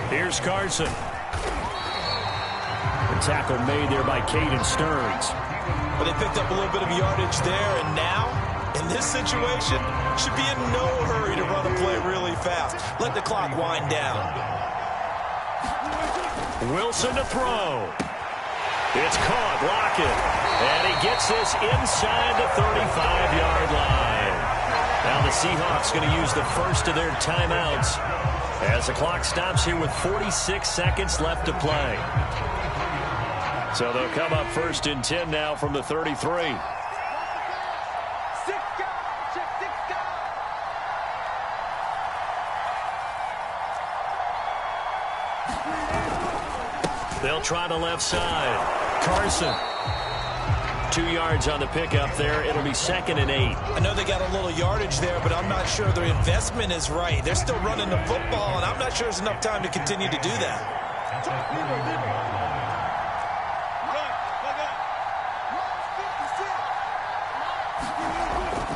Here's Carson. The tackle made there by Caden Stearns. But they picked up a little bit of yardage there, and now, in this situation, should be in no hurry to run a play really fast. Let the clock wind down. Wilson to throw. It's caught, Lockett. And he gets this inside the 35-yard line. Now the Seahawks going to use the first of their timeouts as the clock stops here with 46 seconds left to play. So they'll come up first and 10 now from the 33. They'll try the left side. Carson. 2 yards on the pickup there. It'll be 2nd and 8. I know they got a little yardage there, but I'm not sure their investment is right. They're still running the football, and I'm not sure there's enough time to continue to do that.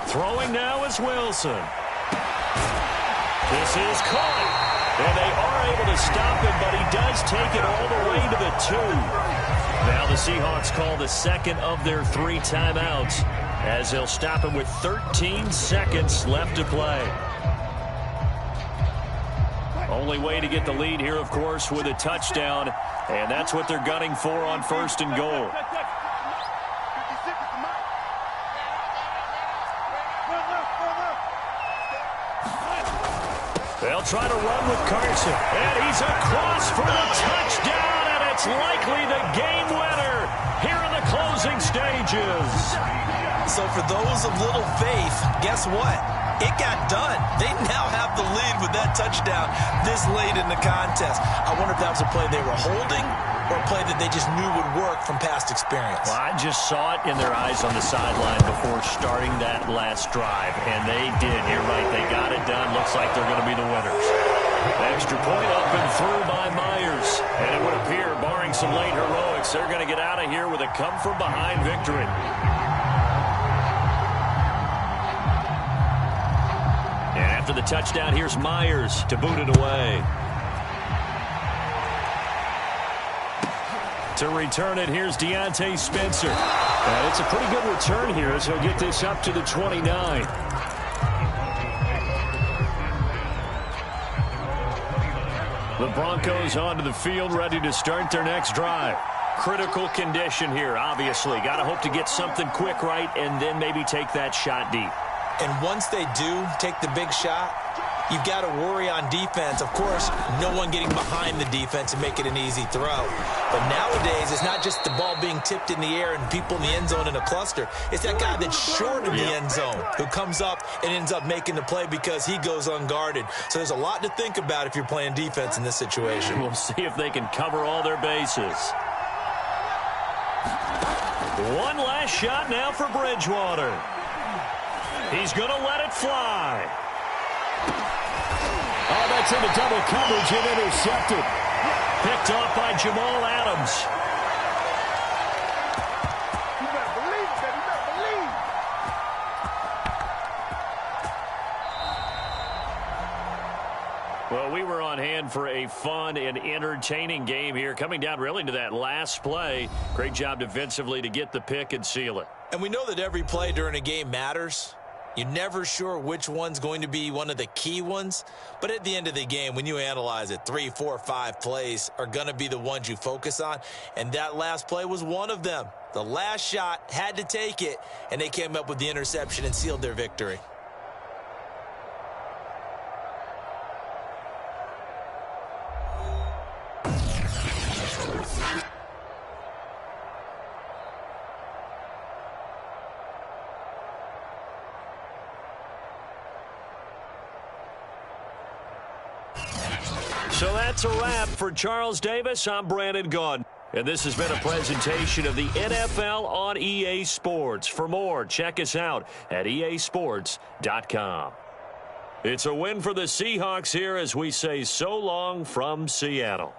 Throwing now is Wilson. This is caught. And they are able to stop him, but he does take it all the way to the 2. Now the Seahawks call the second of their 3 timeouts as they'll stop him with 13 seconds left to play. Only way to get the lead here, of course, with a touchdown, and that's what they're gunning for on 1st and goal. They'll try to run with Carson, and he's across for the touchdown, and it's likely the game winner here in the closing stages. So for those of little faith, guess what? It got done. They now have the lead with that touchdown this late in the contest. I wonder if that was a play they were holding or a play that they just knew would work from past experience. Well, I just saw it in their eyes on the sideline before starting that last drive, and they did. You're right. They got it done. Looks like they're going to be the winners. Extra point up and through by Myers. And it would appear, barring some late heroics, they're going to get out of here with a come-from-behind victory. And after the touchdown, here's Myers to boot it away. To return it, here's Deontay Spencer. And it's a pretty good return here as he'll get this up to the 29. The Broncos onto the field, ready to start their next drive. Critical condition here, obviously. Got to hope to get something quick right and then maybe take that shot deep. And once they do take the big shot, you've got to worry on defense. Of course, no one getting behind the defense and make it an easy throw. But nowadays, it's not just the ball being tipped in the air and people in the end zone in a cluster. It's that guy that's short of the end zone who comes up and ends up making the play because he goes unguarded. So there's a lot to think about if you're playing defense in this situation. We'll see if they can cover all their bases. One last shot now for Bridgewater. He's going to let it fly. Oh, that's into double coverage and intercepted. Picked off by Jamal Adams. You better believe it, baby. You better believe it. Well, we were on hand for a fun and entertaining game here, coming down really to that last play. Great job defensively to get the pick and seal it. And we know that every play during a game matters. You're never sure which one's going to be one of the key ones. But at the end of the game, when you analyze it, 3, 4, 5 plays are going to be the ones you focus on. And that last play was one of them. The last shot had to take it, and they came up with the interception and sealed their victory. So that's a wrap for Charles Davis. I'm Brandon Gaudin. And this has been a presentation of the NFL on EA Sports. For more, check us out at easports.com. It's a win for the Seahawks here as we say so long from Seattle.